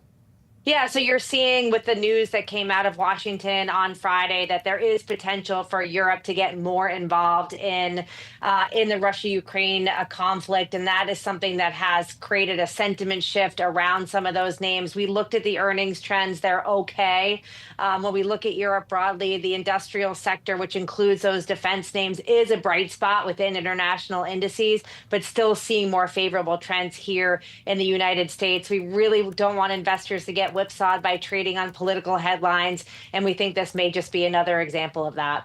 Yeah, so you're seeing with the news that came out of Washington on Friday that there is potential for Europe to get more involved in the Russia-Ukraine conflict, and that is something that has created a sentiment shift around some of those names. We looked at the earnings trends; they're okay. When we look at Europe broadly, the industrial sector, which includes those defense names, is a bright spot within international indices, but still seeing more favorable trends here in the United States. We really don't want investors to get whipsawed by trading on political headlines, and we think this may just be another example of that.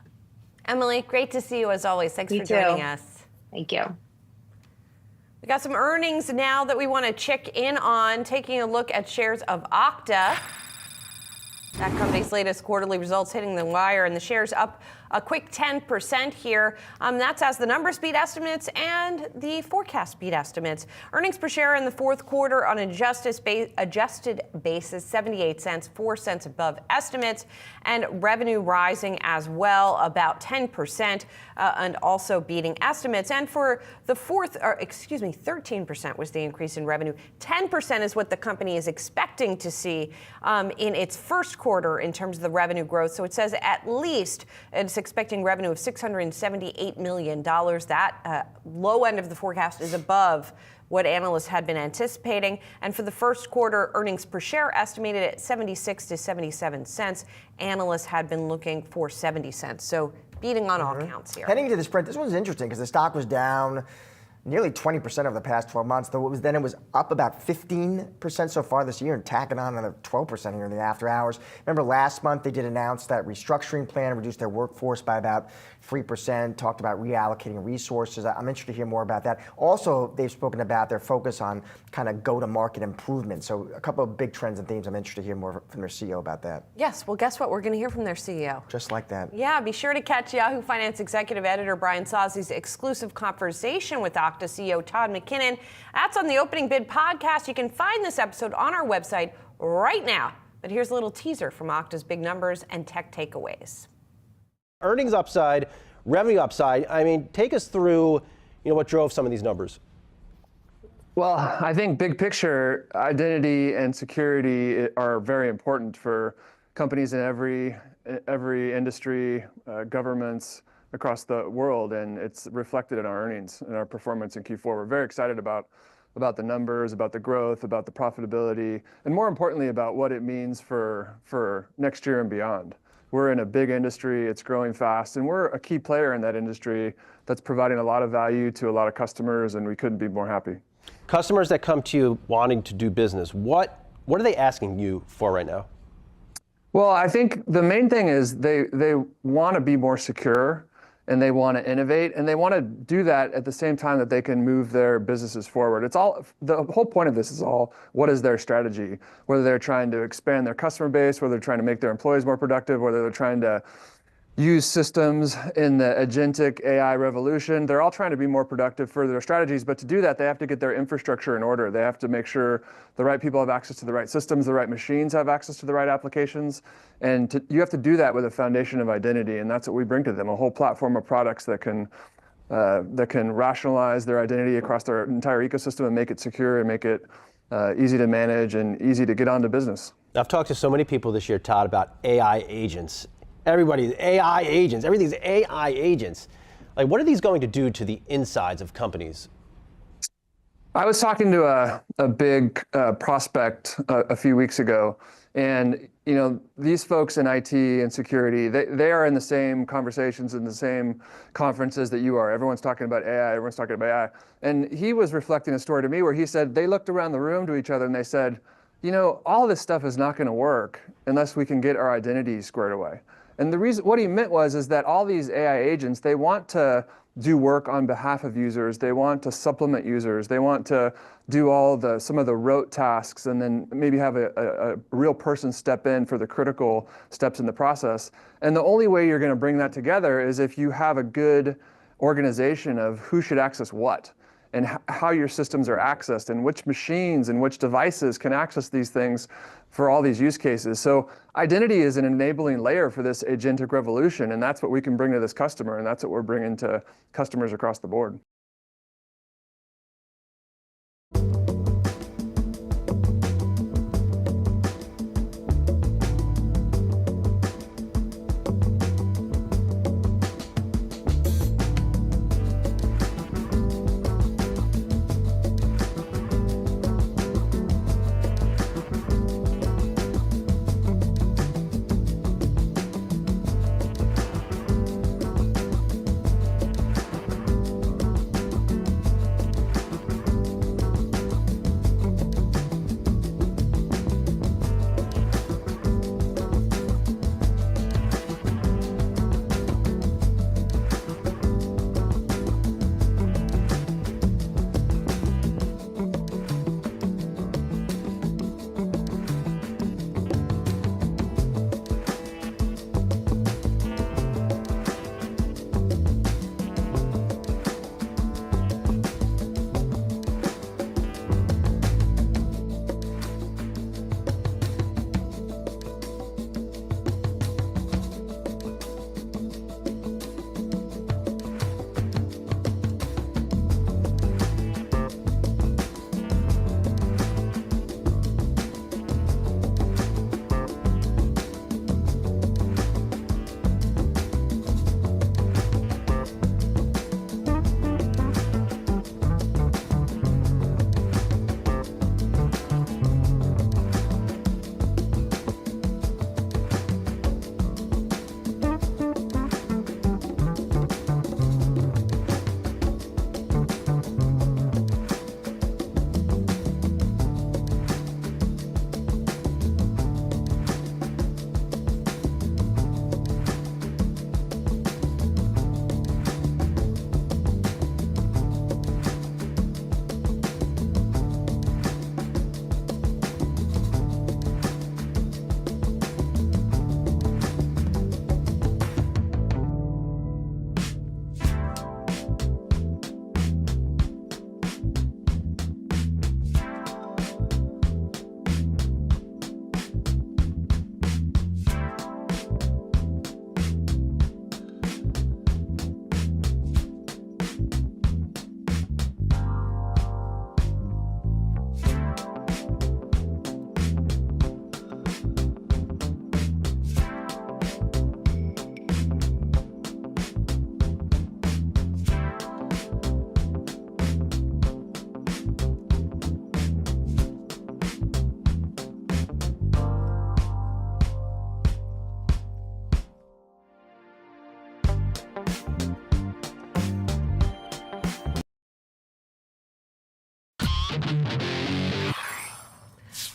Emily, great to see you as always. Thanks for too. joining us. Thank you. We got some earnings now that we want to check in on, taking a look at shares of Okta. That company's latest quarterly results hitting the wire, and the shares up a quick 10% here. That's as the numbers beat estimates and the forecast beat estimates. Earnings per share in the fourth quarter on an adjusted basis, 78 cents, 4 cents above estimates, and revenue rising as well, about 10%, and also beating estimates. And for the 13% was the increase in revenue. 10% is what the company is expecting to see in its first quarter in terms of the revenue growth. So it says at least it's expecting revenue of $678 million. That low end of the forecast is above what analysts had been anticipating. And for the first quarter, earnings per share estimated at 76 to 77 cents. Analysts had been looking for 70 cents. So beating on all counts here. Heading into the sprint, this one's interesting because the stock was down nearly 20% over the past 12 months, though it was up about 15% so far this year and tacking on another 12% here in the after hours. Remember last month they did announce that restructuring plan, reduced their workforce by about 3%, talked about reallocating resources. I'm interested to hear more about that. Also, they've spoken about their focus on kind of go-to-market improvement. So a couple of big trends and themes. I'm interested to hear more from their CEO about that. Yes, well, guess what? We're going to hear from their CEO. Just like that. Yeah, be sure to catch Yahoo Finance Executive Editor Brian Sozzi's exclusive conversation with Okta CEO Todd McKinnon. That's on the Opening Bid podcast. You can find this episode on our website right now. But here's a little teaser from Okta's big numbers and tech takeaways. Earnings upside, revenue upside. I mean, take us through, what drove some of these numbers. Well, I think big picture, identity and security are very important for companies in every industry, governments across the world, and it's reflected in our earnings and our performance in Q4. We're very excited about the numbers, about the growth, about the profitability, and more importantly, about what it means for next year and beyond. We're in a big industry, it's growing fast, and we're a key player in that industry that's providing a lot of value to a lot of customers, and we couldn't be more happy. Customers that come to you wanting to do business, what are they asking you for right now? Well, I think the main thing is they want to be more secure, and they want to innovate, and they want to do that at the same time that they can move their businesses forward. The whole point of this is what is their strategy? Whether they're trying to expand their customer base, whether they're trying to make their employees more productive, whether they're trying to use systems in the agentic AI revolution. They're all trying to be more productive for their strategies, but to do that, they have to get their infrastructure in order. They have to make sure the right people have access to the right systems, the right machines have access to the right applications, and you have to do that with a foundation of identity, and that's what we bring to them, a whole platform of products that can rationalize their identity across their entire ecosystem and make it secure and make it easy to manage and easy to get onto business. I've talked to so many people this year, Todd, about AI agents. Everybody's AI agents. Everything's AI agents. Like, what are these going to do to the insides of companies? I was talking to a big prospect a few weeks ago, and these folks in IT and security, they are in the same conversations in the same conferences that you are. Everyone's talking about AI. Everyone's talking about AI. And he was reflecting a story to me where he said they looked around the room to each other and they said, all this stuff is not going to work unless we can get our identity squared away. And what he meant is that all these AI agents, they want to do work on behalf of users. They want to supplement users. They want to do some of the rote tasks, and then maybe have a real person step in for the critical steps in the process. And the only way you're going to bring that together is if you have a good organization of who should access what, and how your systems are accessed, and which machines and which devices can access these things for all these use cases. So identity is an enabling layer for this agentic revolution, and that's what we can bring to this customer, and that's what we're bringing to customers across the board.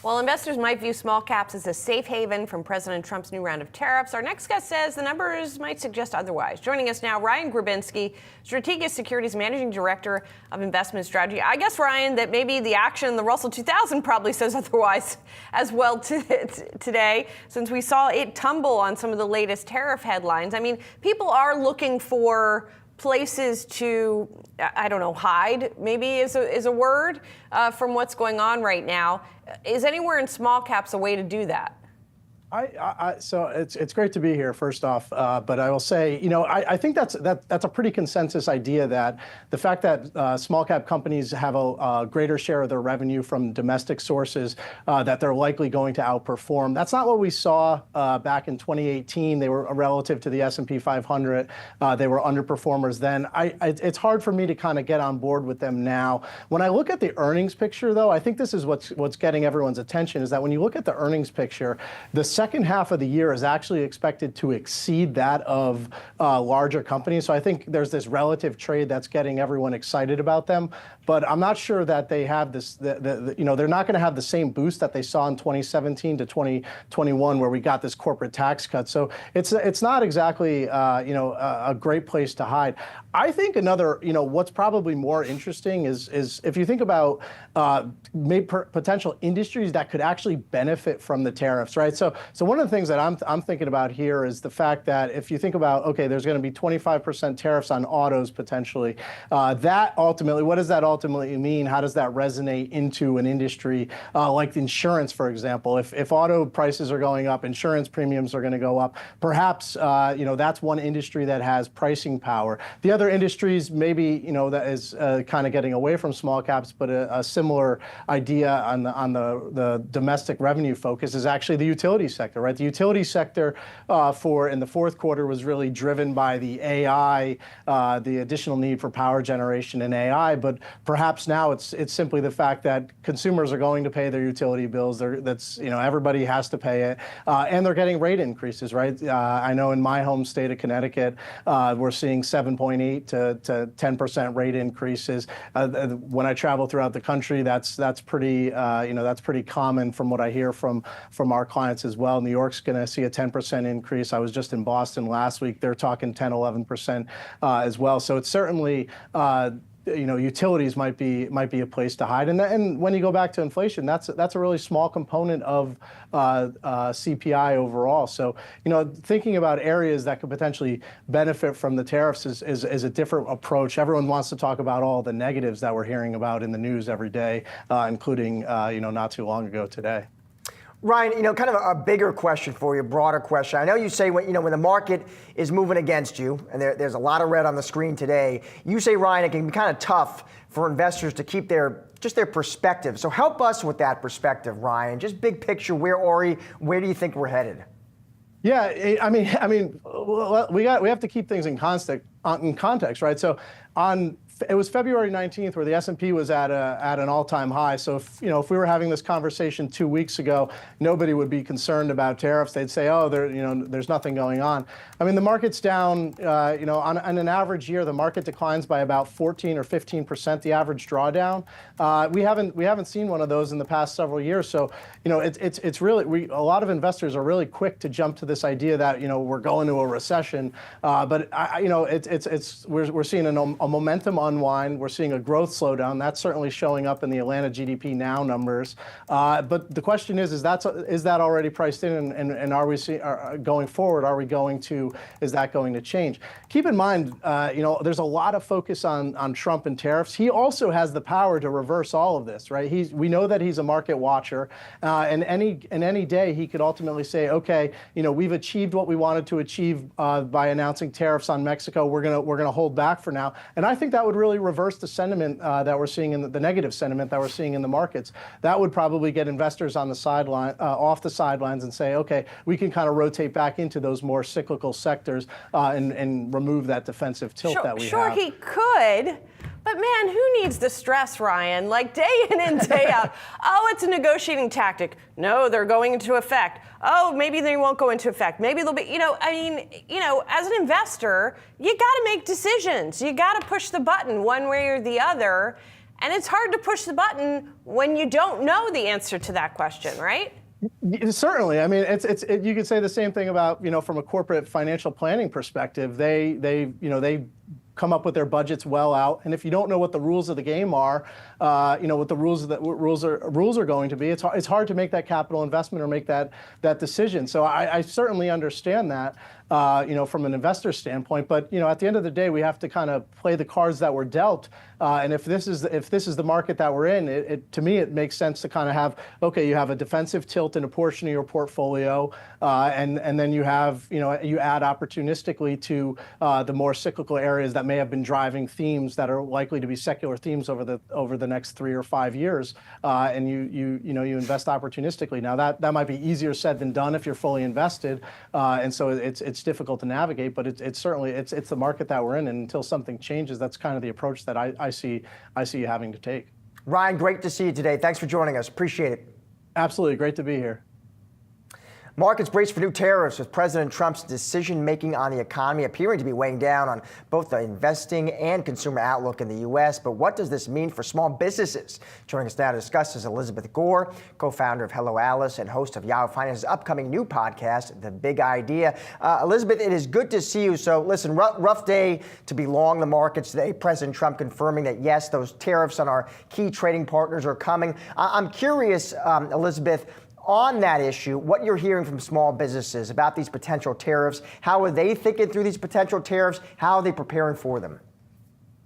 While investors might view small caps as a safe haven from President Trump's new round of tariffs, our next guest says the numbers might suggest otherwise. Joining us now, Ryan Grabinski, Strategic Securities Managing Director of Investment Strategy. I guess, Ryan, that maybe the action in the Russell 2000 probably says otherwise as well today, since we saw it tumble on some of the latest tariff headlines. I mean, people are looking for places to, I don't know, hide maybe is a word from what's going on right now. Is anywhere in small caps a way to do that? So it's great to be here, first off, but I will say, I think that's a pretty consensus idea that the fact that small cap companies have a greater share of their revenue from domestic sources, that they're likely going to outperform. That's not what we saw back in 2018. They were relative to the S&P 500. They were underperformers then. It's hard for me to kind of get on board with them now. When I look at the earnings picture, though, I think this is what's getting everyone's attention, is that when you look at the earnings picture, the second half of the year is actually expected to exceed that of larger companies. So I think there's this relative trade that's getting everyone excited about them. But I'm not sure that they have this, they're not going to have the same boost that they saw in 2017 to 2021, where we got this corporate tax cut. So it's not exactly, a great place to hide. I think another, what's probably more interesting is if you think about potential industries that could actually benefit from the tariffs, right? So one of the things that I'm thinking about here is the fact that if you think about, okay, there's going to be 25% tariffs on autos potentially. That ultimately, what does that ultimately mean? How does that resonate into an industry like insurance, for example? If auto prices are going up, insurance premiums are going to go up. Perhaps that's one industry that has pricing power. The other industries, maybe that is kind of getting away from small caps, but a similar idea on the domestic revenue focus is actually the utility sector, right? The utility sector in the fourth quarter was really driven by the AI, the additional need for power generation and AI. But perhaps now it's simply the fact that consumers are going to pay their utility bills. Everybody has to pay it, and they're getting rate increases, right? I know in my home state of Connecticut, we're seeing 7.8 to 10% rate increases. When I travel throughout the country, that's pretty common from what I hear from our clients as well. New York's going to see a 10% increase. I was just in Boston last week. They're talking 10, 11% as well. So it's certainly utilities might be a place to hide. And when you go back to inflation, that's a really small component of CPI overall. So thinking about areas that could potentially benefit from the tariffs is a different approach. Everyone wants to talk about all the negatives that we're hearing about in the news every day, including not too long ago today. Ryan, kind of a bigger question for you, broader question. I know you say when the market is moving against you, and there's a lot of red on the screen today, you say, Ryan, it can be kind of tough for investors to keep their perspective. So help us with that perspective, Ryan. Just big picture, where are we? Where do you think we're headed? Yeah, I mean, we have to keep things in context, right? So it was February 19th where the S&P was at an all-time high. So if we were having this conversation 2 weeks ago, nobody would be concerned about tariffs. They'd say, oh, there's nothing going on. I mean, the market's down. On an average year, the market declines by about 14 or 15%. The average drawdown. We haven't seen one of those in the past several years. So it's really a lot of investors are really quick to jump to this idea that we're going to a recession. But we're seeing a momentum unwind. We're seeing a growth slowdown. That's certainly showing up in the Atlanta GDP now numbers. But the question is that already priced in? And are we going forward? Is that going to change? Keep in mind, there's a lot of focus on Trump and tariffs. He also has the power to reverse all of this, right? We know that he's a market watcher, and any day he could ultimately say, okay, we've achieved what we wanted to achieve by announcing tariffs on Mexico. We're gonna hold back for now, and I think that would really reverse the sentiment that we're seeing in the negative sentiment that we're seeing in the markets. That would probably get investors on the sideline, off the sidelines, and say, okay, we can kind of rotate back into those more cyclical sectors and remove that defensive tilt that we have. Sure, he could. But man, who needs the stress, Ryan? Like day in and day out. Oh, it's a negotiating tactic. No, they're going into effect. Oh, maybe they won't go into effect. Maybe they'll be, as an investor, you got to make decisions. You got to push the button one way or the other. And it's hard to push the button when you don't know the answer to that question, right? Certainly. I mean, you could say the same thing about, from a corporate financial planning perspective. They come up with their budgets well out, and if you don't know what the rules of the game are, what the rules are going to be, it's hard to make that capital investment or make that decision. So I certainly understand that, from an investor standpoint. But at the end of the day, we have to kind of play the cards that we're dealt. And if this is the market that we're in, to me it makes sense to kind of have, okay, you have a defensive tilt in a portion of your portfolio, and then you have you add opportunistically to the more cyclical areas that may have been driving themes that are likely to be secular themes over the next 3 or 5 years, and you invest opportunistically. Now that might be easier said than done if you're fully invested, and so it's difficult to navigate. But it's certainly the market that we're in, and until something changes, that's kind of the approach that I see you having to take. Ryan, great to see you today. Thanks for joining us. Appreciate it. Absolutely, great to be here. Markets brace for new tariffs, with President Trump's decision-making on the economy appearing to be weighing down on both the investing and consumer outlook in the U.S. But what does this mean for small businesses? Joining us now to discuss is Elizabeth Gore, co-founder of Hello Alice and host of Yahoo Finance's upcoming new podcast, The Big Idea. Elizabeth, it is good to see you. So listen, rough day to be long the markets today. President Trump confirming that, yes, those tariffs on our key trading partners are coming. I'm curious, Elizabeth, on that issue, what you're hearing from small businesses about these potential tariffs. How are they thinking through these potential tariffs? How are they preparing for them?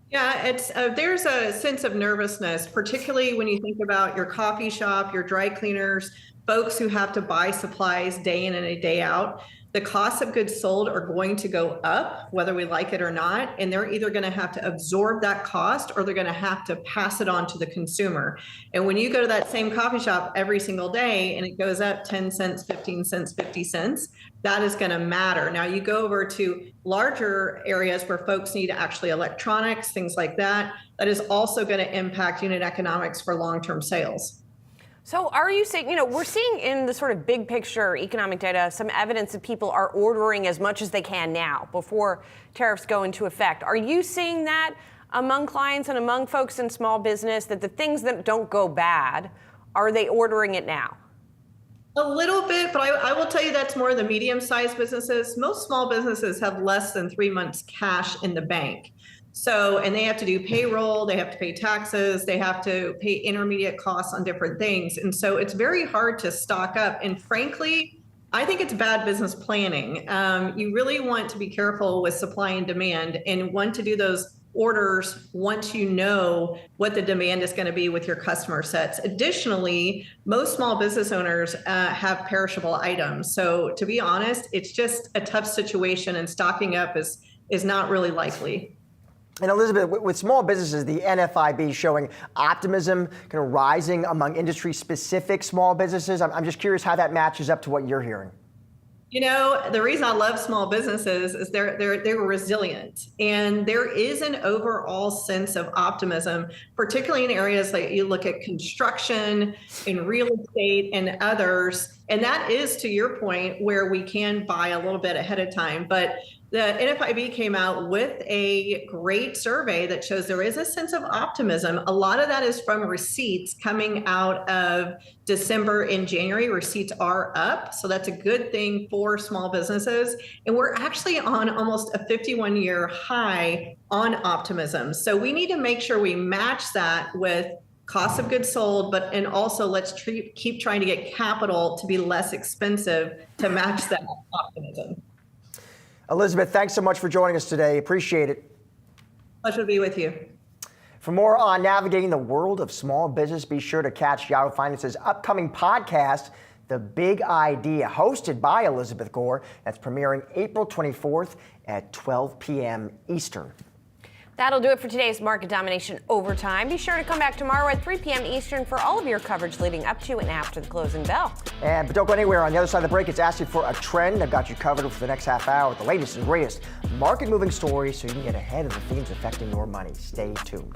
Yeah, there's a sense of nervousness, particularly when you think about your coffee shop, your dry cleaners, folks who have to buy supplies day in and a day out. The costs of goods sold are going to go up, whether we like it or not, and they're either going to have to absorb that cost or they're going to have to pass it on to the consumer. And when you go to that same coffee shop every single day and it goes up 10 cents, 15 cents, 50 cents, that is going to matter. Now you go over to larger areas where folks need actually electronics, things like that, that is also going to impact unit economics for long-term sales. So are you saying, we're seeing in the sort of big picture economic data some evidence that people are ordering as much as they can now before tariffs go into effect. Are you seeing that among clients and among folks in small business, that the things that don't go bad, are they ordering it now? A little bit, but I will tell you that's more the medium-sized businesses. Most small businesses have less than 3 months cash in the bank. So, and they have to do payroll, they have to pay taxes, they have to pay intermediate costs on different things. And so it's very hard to stock up. And frankly, I think it's bad business planning. You really want to be careful with supply and demand and want to do those orders once you know what the demand is going to be with your customer sets. Additionally, most small business owners have perishable items. So to be honest, it's just a tough situation, and stocking up is not really likely. And Elizabeth, with small businesses, the NFIB showing optimism kind of rising among industry-specific small businesses. I'm just curious how that matches up to what you're hearing. The reason I love small businesses is they're resilient, and there is an overall sense of optimism, particularly in areas like you look at construction, in real estate, and others. And that is, to your point, where we can buy a little bit ahead of time. But the NFIB came out with a great survey that shows there is a sense of optimism. A lot of that is from receipts coming out of December and January. Receipts are up, so that's a good thing for small businesses. And we're actually on almost a 51-year high on optimism. So we need to make sure we match that with cost of goods sold, and also let's keep trying to get capital to be less expensive to match that optimism. Elizabeth, thanks so much for joining us today. Appreciate it. Pleasure to be with you. For more on navigating the world of small business, be sure to catch Yahoo Finance's upcoming podcast, The Big Idea, hosted by Elizabeth Gore. That's premiering April 24th at 12 p.m. Eastern. That'll do it for today's Market Domination Overtime. Be sure to come back tomorrow at 3 p.m. Eastern for all of your coverage leading up to and after the closing bell. But don't go anywhere. On the other side of the break, it's asking for a trend. I've got you covered for the next half hour with the latest and greatest market-moving stories so you can get ahead of the themes affecting your money. Stay tuned.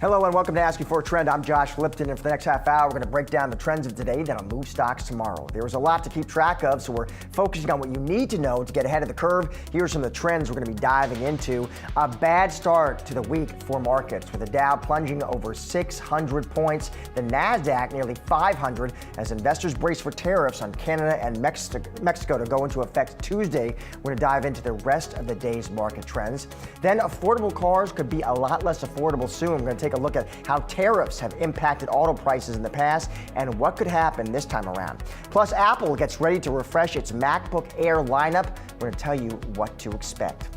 Hello and welcome to Ask You for a Trend. I'm Josh Lipton, and for the next half hour, we're going to break down the trends of today that'll move stocks tomorrow. There's a lot to keep track of, so we're focusing on what you need to know to get ahead of the curve. Here are some of the trends we're going to be diving into. A bad start to the week for markets, with the Dow plunging over 600 points, the Nasdaq nearly 500, as investors brace for tariffs on Canada and Mexico to go into effect Tuesday. We're going to dive into the rest of the day's market trends. Then affordable cars could be a lot less affordable soon. We're going to take a look at how tariffs have impacted auto prices in the past and what could happen this time around. Plus, Apple gets ready to refresh its MacBook Air lineup. We're going to tell you what to expect.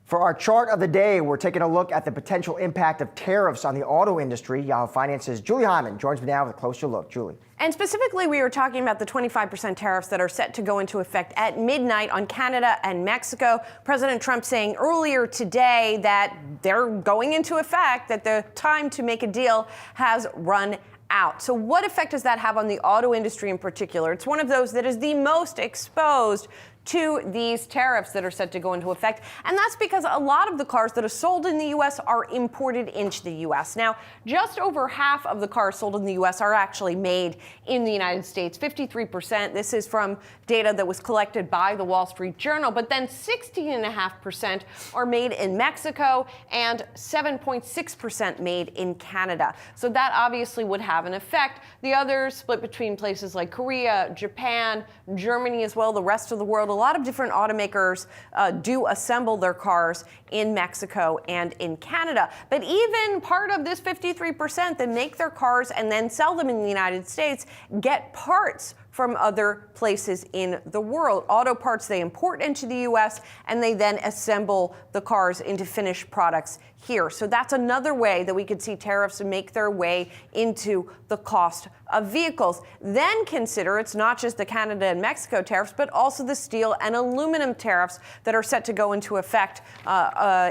For our chart of the day, we're taking a look at the potential impact of tariffs on the auto industry. Yahoo Finance's Julie Hyman joins me now with a closer look. Julie. And specifically, we were talking about the 25% tariffs that are set to go into effect at midnight on Canada and Mexico. President Trump saying earlier today that they're going into effect, that the time to make a deal has run out. So what effect does that have on the auto industry in particular? It's one of those that is the most exposed to these tariffs that are set to go into effect. And that's because a lot of the cars that are sold in the U.S. are imported into the U.S. Now, just over half of the cars sold in the U.S. are actually made in the United States, 53%. This is from data that was collected by the Wall Street Journal. But then 16.5% are made in Mexico and 7.6% made in Canada. So that obviously would have an effect. The others split between places like Korea, Japan, Germany as well, the rest of the world. A lot of different automakers do assemble their cars in Mexico and in Canada. But even part of this 53% that make their cars and then sell them in the United States get parts from other places in the world. Auto parts they import into the U.S. and they then assemble the cars into finished products here. So that's another way that we could see tariffs make their way into the cost of vehicles. Then consider it's not just the Canada and Mexico tariffs, but also the steel and aluminum tariffs that are set to go into effect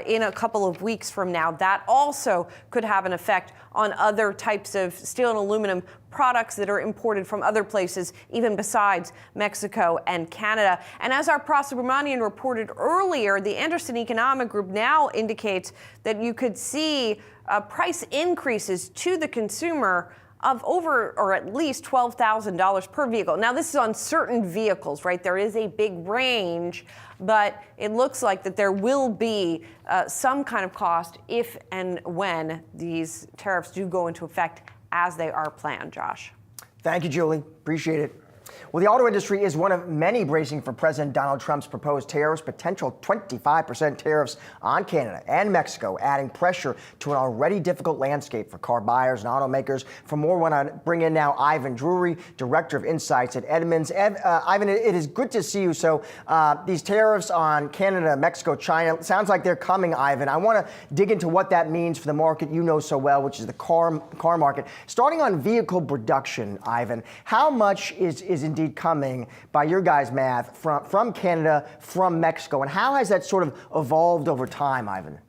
in a couple of weeks from now. That also could have an effect on other types of steel and aluminum products that are imported from other places, even besides Mexico and Canada. And as our Prasubramanian reported earlier, the Anderson Economic Group now indicates that you could see price increases to the consumer of over or at least $12,000 per vehicle. Now, this is on certain vehicles, right? There is a big range, but it looks like that there will be some kind of cost if and when these tariffs do go into effect as they are planned, Josh. Thank you, Julie. Appreciate it. Well, the auto industry is one of many bracing for President Donald Trump's proposed tariffs, potential 25% tariffs on Canada and Mexico, adding pressure to an already difficult landscape for car buyers and automakers. For more, I want to bring in now Ivan Drury, Director of Insights at Edmunds. Ivan, it is good to see you. So these tariffs on Canada, Mexico, China, sounds like they're coming, Ivan. I want to dig into what that means for the market you know so well, which is the car market. Starting on vehicle production, Ivan, how much is indeed coming, by your guys' math, from Canada, from Mexico, and how has that sort of evolved over time, Ivan?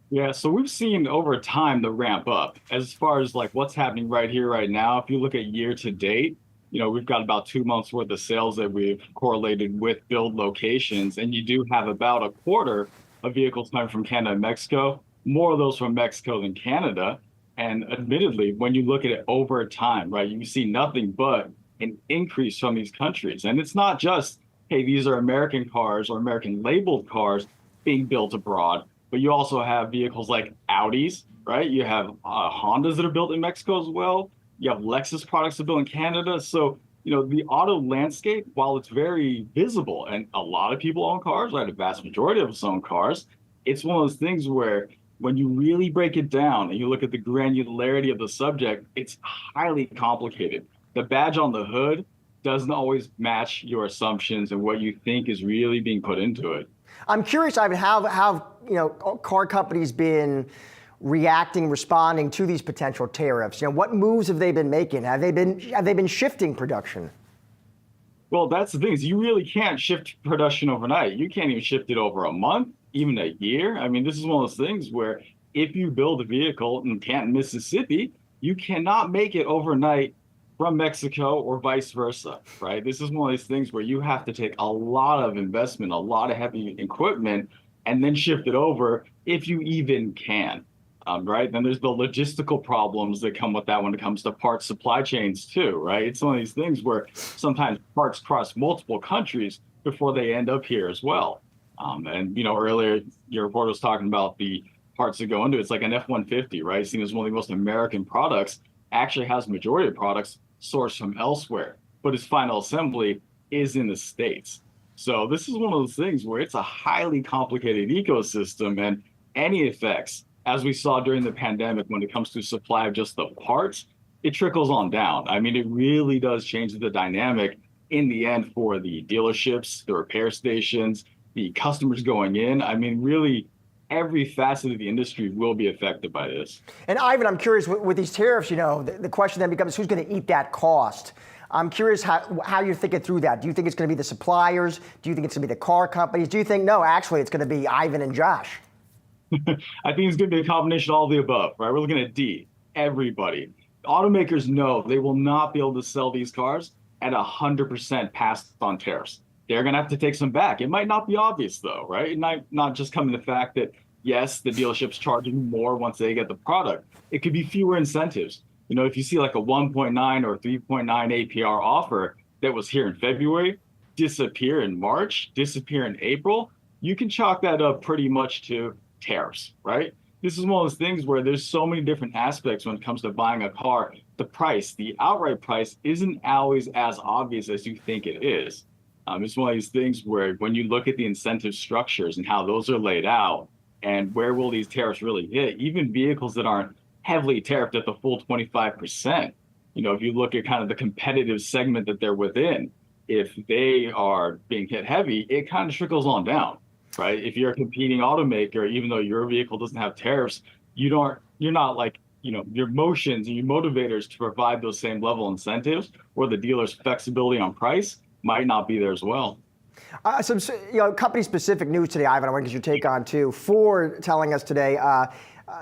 Yeah, so we've seen over time the ramp up. As far as like what's happening right here, right now, if you look at year to date, we've got about 2 months worth of sales that we've correlated with build locations, and you do have about a quarter of vehicles coming from Canada and Mexico, more of those from Mexico than Canada. And admittedly, when you look at it over time, right, you see nothing but an increase from these countries. And it's not just, hey, these are American cars or American labeled cars being built abroad, but you also have vehicles like Audis, right? You have Hondas that are built in Mexico as well. You have Lexus products that are built in Canada. So, the auto landscape, while it's very visible and a lot of people own cars, right? A vast majority of us own cars. It's one of those things where when you really break it down and you look at the granularity of the subject, it's highly complicated. The badge on the hood doesn't always match your assumptions and what you think is really being put into it. I'm curious, Ivan, how car companies been responding to these potential tariffs? What moves have they been making? Have they been shifting production? Well, that's the thing is you really can't shift production overnight. You can't even shift it over a month, even a year. I mean, this is one of those things where if you build a vehicle in Canton, Mississippi, you cannot make it overnight from Mexico or vice versa, right? This is one of these things where you have to take a lot of investment, a lot of heavy equipment, and then shift it over if you even can, right? Then there's the logistical problems that come with that when it comes to parts supply chains too, right? It's one of these things where sometimes parts cross multiple countries before they end up here as well. And earlier your reporter was talking about the parts that go into it. It's like an F-150, right? Seen as one of the most American products, actually has majority of products sourced from elsewhere, but its final assembly is in the States. So this is one of those things where it's a highly complicated ecosystem, and any effects, as we saw during the pandemic when it comes to supply of just the parts, it trickles on down. I mean, it really does change the dynamic in the end for the dealerships, the repair stations, the customers going in. I mean, really, every facet of the industry will be affected by this. And Ivan, I'm curious, with these tariffs, the question then becomes who's going to eat that cost? I'm curious how you're thinking through that. Do you think it's going to be the suppliers? Do you think it's going to be the car companies? Do you think, no, actually, it's going to be Ivan and Josh? I think it's going to be a combination of all of the above, right? We're looking at D, everybody. Automakers know they will not be able to sell these cars at 100% passed on tariffs. They're going to have to take some back. It might not be obvious, though, right? It might not just come in the fact that, yes, the dealership's charging more once they get the product. It could be fewer incentives. If you see like a 1.9 or 3.9 APR offer that was here in February, disappear in March, disappear in April, you can chalk that up pretty much to tariffs, right? This is one of those things where there's so many different aspects when it comes to buying a car. The price, the outright price, isn't always as obvious as you think it is. It's one of these things where when you look at the incentive structures and how those are laid out and where will these tariffs really hit, even vehicles that aren't heavily tariffed at the full 25%, if you look at kind of the competitive segment that they're within, if they are being hit heavy, it kind of trickles on down, right? If you're a competing automaker, even though your vehicle doesn't have tariffs, you're not like, your motions and your motivators to provide those same level incentives or the dealer's flexibility on price might not be there as well. Some company-specific news today, Ivan, I want to get your take on too. Ford telling us today,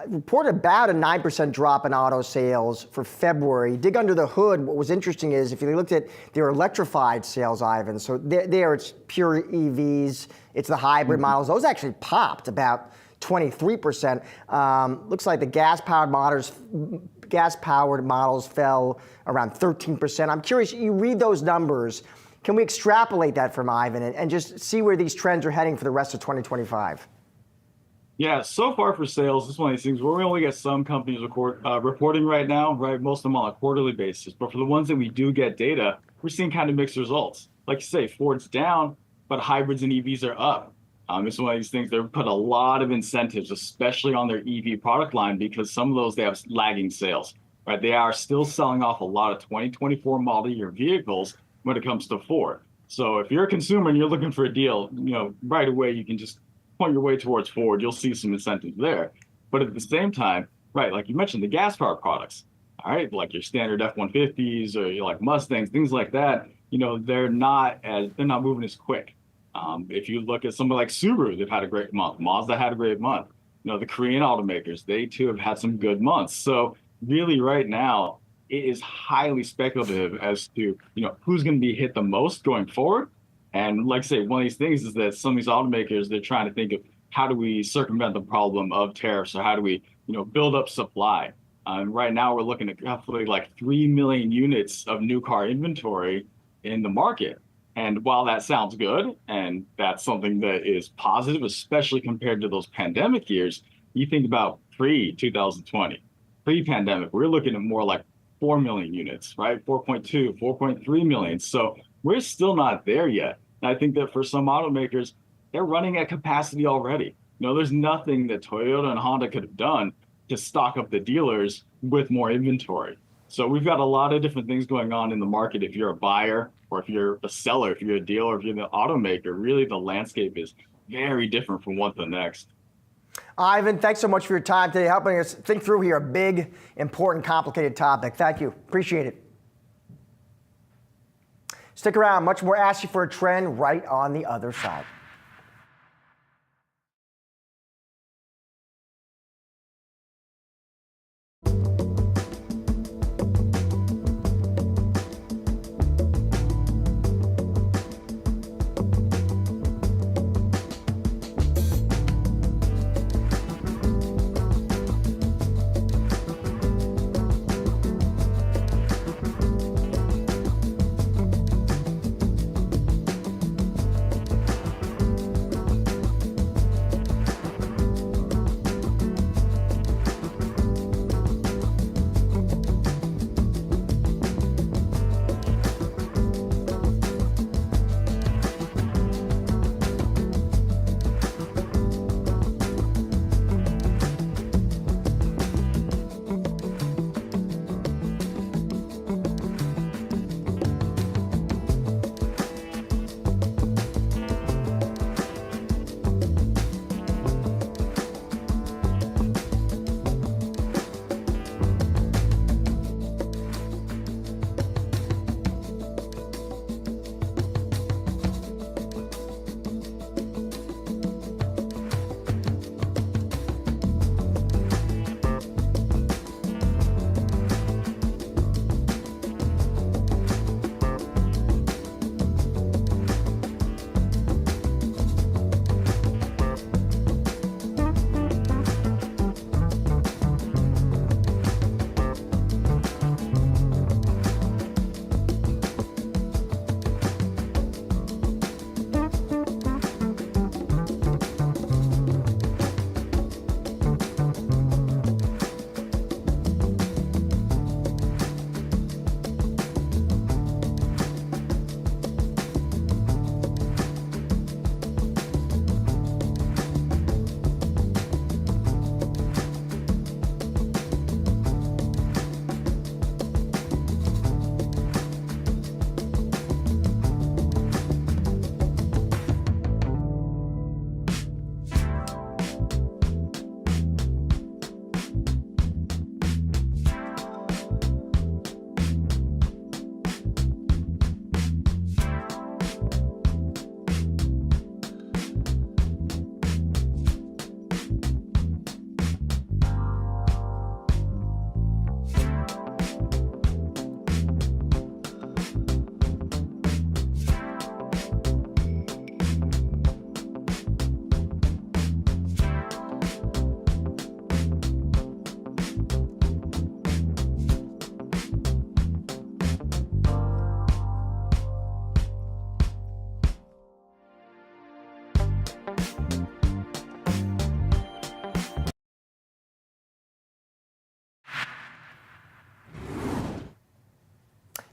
reported about a 9% drop in auto sales for February. Dig under the hood, what was interesting is if you looked at their electrified sales, Ivan, so there it's pure EVs, it's the hybrid models. Those actually popped about 23%. Looks like the gas-powered models fell around 13%. I'm curious, you read those numbers, can we extrapolate that from Ivan and just see where these trends are heading for the rest of 2025? Yeah, so far for sales, this is one of these things where we only get some companies reporting right now, right? Most of them on a quarterly basis. But for the ones that we do get data, we're seeing kind of mixed results. Like you say, Ford's down, but hybrids and EVs are up. It's one of these things, they've put a lot of incentives, especially on their EV product line, because some of those, they have lagging sales, right? They are still selling off a lot of 2024 model year vehicles when it comes to Ford. So if you're a consumer and you're looking for a deal, right away, you can just point your way towards Ford. You'll see some incentives there. But at the same time, right, like you mentioned, the gas-powered products, all right, like your standard F-150s or your like Mustangs, things like that, they're not moving as quick. If you look at somebody like Subaru, they've had a great month. Mazda had a great month. The Korean automakers, they too have had some good months. So really right now, it is highly speculative as to, who's going to be hit the most going forward. And like I say, one of these things is that some of these automakers, they're trying to think of how do we circumvent the problem of tariffs, or how do we, build up supply. Right now, we're looking at roughly like 3 million units of new car inventory in the market. And while that sounds good, and that's something that is positive, especially compared to those pandemic years, you think about pre-2020, pre-pandemic, we're looking at more like 4 million units, right? 4.2, 4.3 million. So we're still not there yet. And I think that for some automakers, they're running at capacity already. There's nothing that Toyota and Honda could have done to stock up the dealers with more inventory. So we've got a lot of different things going on in the market. If you're a buyer or if you're a seller, if you're a dealer, if you're the automaker, really the landscape is very different from one to the next. Ivan, thanks so much for your time today, helping us think through here a big, important, complicated topic. Thank you. Appreciate it. Stick around. Much more Ask You for a Trend right on the other side.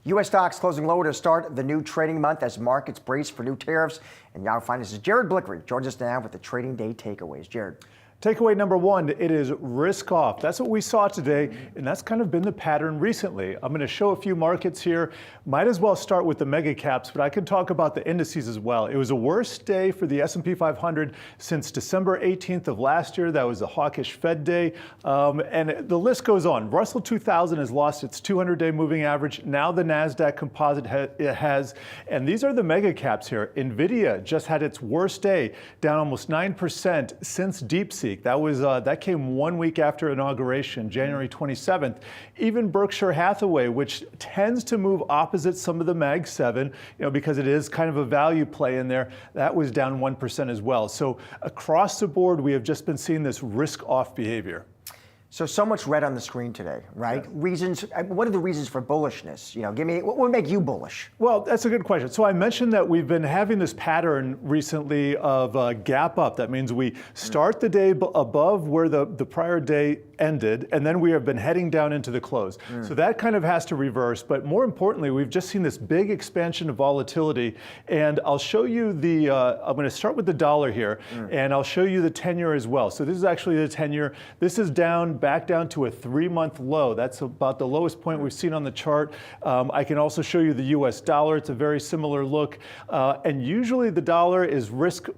U.S. stocks closing lower to start the new trading month as markets brace for new tariffs. And Yahoo Finance's Jared Blickery joins us now with the trading day takeaways. Jared. Takeaway number one, it is risk off. That's what we saw today, and that's kind of been the pattern recently. I'm going to show a few markets here. Might as well start with the mega caps, but I can talk about the indices as well. It was a worst day for the S&P 500 since December 18th of last year. That was a hawkish Fed day, and the list goes on. Russell 2000 has lost its 200-day moving average. Now the Nasdaq Composite has, and these are the mega caps here. Nvidia just had its worst day, down almost 9% since DeepSeek. That came 1 week after inauguration, January 27th. Even Berkshire Hathaway, which tends to move opposite some of the Mag 7, because it is kind of a value play in there, that was down 1% as well. So across the board, we have just been seeing this risk-off behavior. So much red on the screen today, right? Yeah. Reasons. What are the reasons for bullishness? Give me what would make you bullish? Well, that's a good question. So I mentioned that we've been having this pattern recently of gap up. That means we start the day above where the prior day ended, and then we have been heading down into the close. So that kind of has to reverse. But more importantly, we've just seen this big expansion of volatility. And I'll show you the. I'm going to start with the dollar here, and I'll show you the 10-year as well. So this is actually the 10-year. This is back down to a 3-month low. That's about the lowest point we've seen on the chart. I can also show you the US dollar. It's a very similar look. And usually the dollar is risk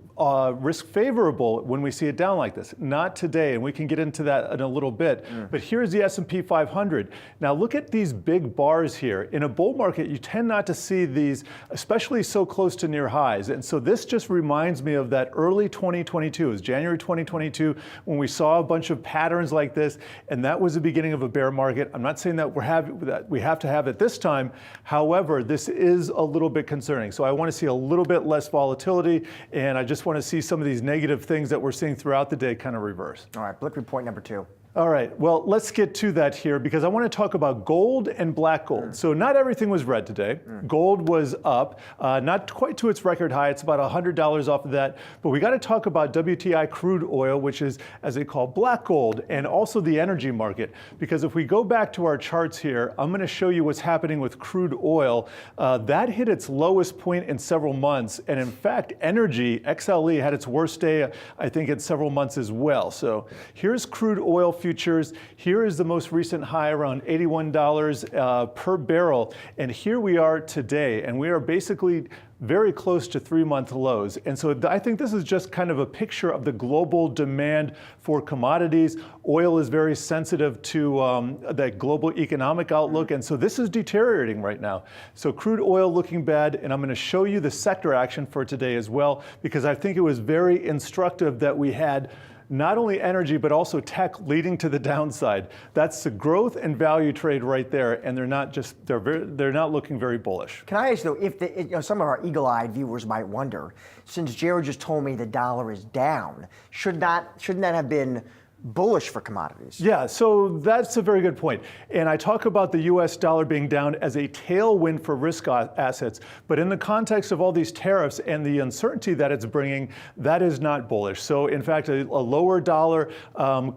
favorable when we see it down like this. Not today, and we can get into that in a little bit. But here's the S&P 500. Now look at these big bars here. In a bull market, you tend not to see these, especially so close to near highs. And so this just reminds me of that early 2022. It was January 2022 when we saw a bunch of patterns like this, and that was the beginning of a bear market. I'm not saying that we have to have it this time. However, this is a little bit concerning. So I want to see a little bit less volatility, and I just want to see some of these negative things that we're seeing throughout the day kind of reverse. All right, Blickery point number 2. All right, well, let's get to that here because I want to talk about gold and black gold. So not everything was red today. Gold was up, not quite to its record high. It's about $100 off of that. But we got to talk about WTI crude oil, which is, as they call, black gold, and also the energy market. Because if we go back to our charts here, I'm going to show you what's happening with crude oil. That hit its lowest point in several months. And in fact, energy, XLE, had its worst day, I think, in several months as well. So here's crude oil futures. Here is the most recent high, around $81 per barrel. And here we are today, and we are basically very close to 3-month lows. And so I think this is just kind of a picture of the global demand for commodities. Oil is very sensitive to that global economic outlook. And so this is deteriorating right now. So crude oil looking bad. And I'm going to show you the sector action for today as well, because I think it was very instructive that we had not only energy, but also tech leading to the downside. That's the growth and value trade right there, and they're not looking very bullish. Can I ask though, if some of our eagle-eyed viewers might wonder, since Jared just told me the dollar is down, shouldn't that have been bullish for commodities? Yeah, so that's a very good point. And I talk about the US dollar being down as a tailwind for risk assets, but in the context of all these tariffs and the uncertainty that it's bringing, that is not bullish. So in fact, a lower dollar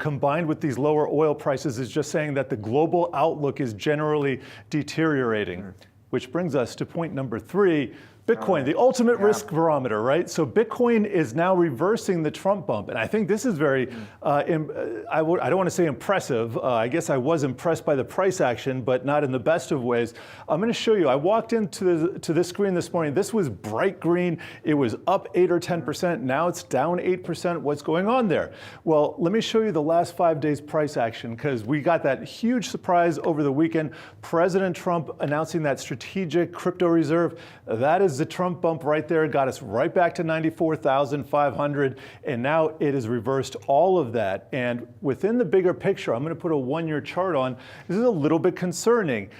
combined with these lower oil prices is just saying that the global outlook is generally deteriorating. Which brings us to point number 3, Bitcoin, the ultimate risk barometer, right? So Bitcoin is now reversing the Trump bump. And I think this is very, I don't want to say impressive. I guess I was impressed by the price action, but not in the best of ways. I'm going to show you. I walked into this screen this morning. This was bright green. It was up 8 or 10%. Now it's down 8%. What's going on there? Well, let me show you the last 5 days price action, because we got that huge surprise over the weekend. President Trump announcing that strategic crypto reserve. That is the Trump bump right there. Got us right back to 94,500, and now it has reversed all of that. And within the bigger picture, I'm going to put a 1-year chart on. This is a little bit concerning.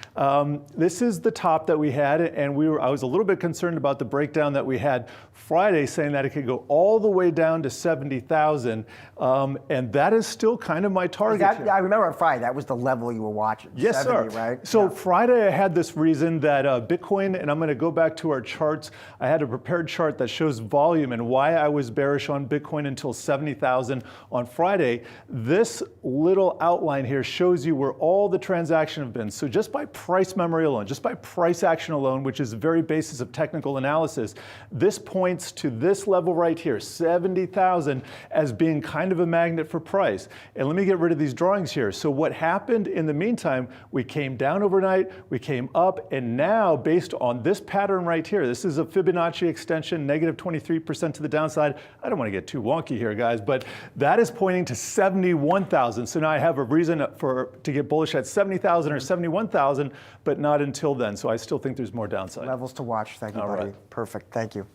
This is the top that we had, and I was a little bit concerned about the breakdown that we had Friday, saying that it could go all the way down to 70,000, and that is still kind of my target. I remember on Friday, that was the level you were watching. Yes, 70, sir. Right? So Friday, I had this reason that Bitcoin, and I'm going to go back to our chart charts. I had a prepared chart that shows volume and why I was bearish on Bitcoin until 70,000 on Friday. This little outline here shows you where all the transactions have been. So just by price memory alone, just by price action alone, which is the very basis of technical analysis, this points to this level right here, 70,000, as being kind of a magnet for price. And let me get rid of these drawings here. So what happened in the meantime, we came down overnight, we came up, and now based on this pattern right here, this is a Fibonacci extension, negative 23% to the downside. I don't want to get too wonky here, guys, but that is pointing to 71,000. So now I have a reason to get bullish at 70,000 or 71,000, but not until then. So I still think there's more downside. Levels to watch. Thank you, All buddy. right. Perfect. Thank you.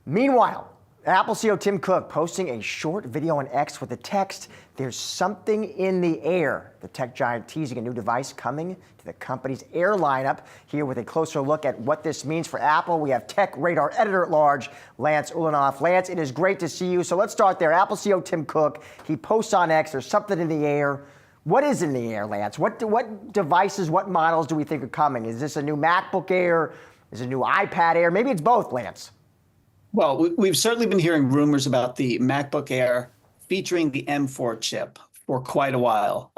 Meanwhile, Apple CEO Tim Cook posting a short video on X with the text, "There's something in the air." The tech giant teasing a new device coming to the company's Air lineup. Here with a closer look at what this means for Apple, we have Tech Radar Editor-at-Large, Lance Ulanoff. Lance, it is great to see you. So let's start there. Apple CEO Tim Cook, he posts on X, "There's something in the air." What is in the air, Lance? What devices, what models do we think are coming? Is this a new MacBook Air? Is it a new iPad Air? Maybe it's both, Lance. Well, we've certainly been hearing rumors about the MacBook Air featuring the M4 chip for quite a while.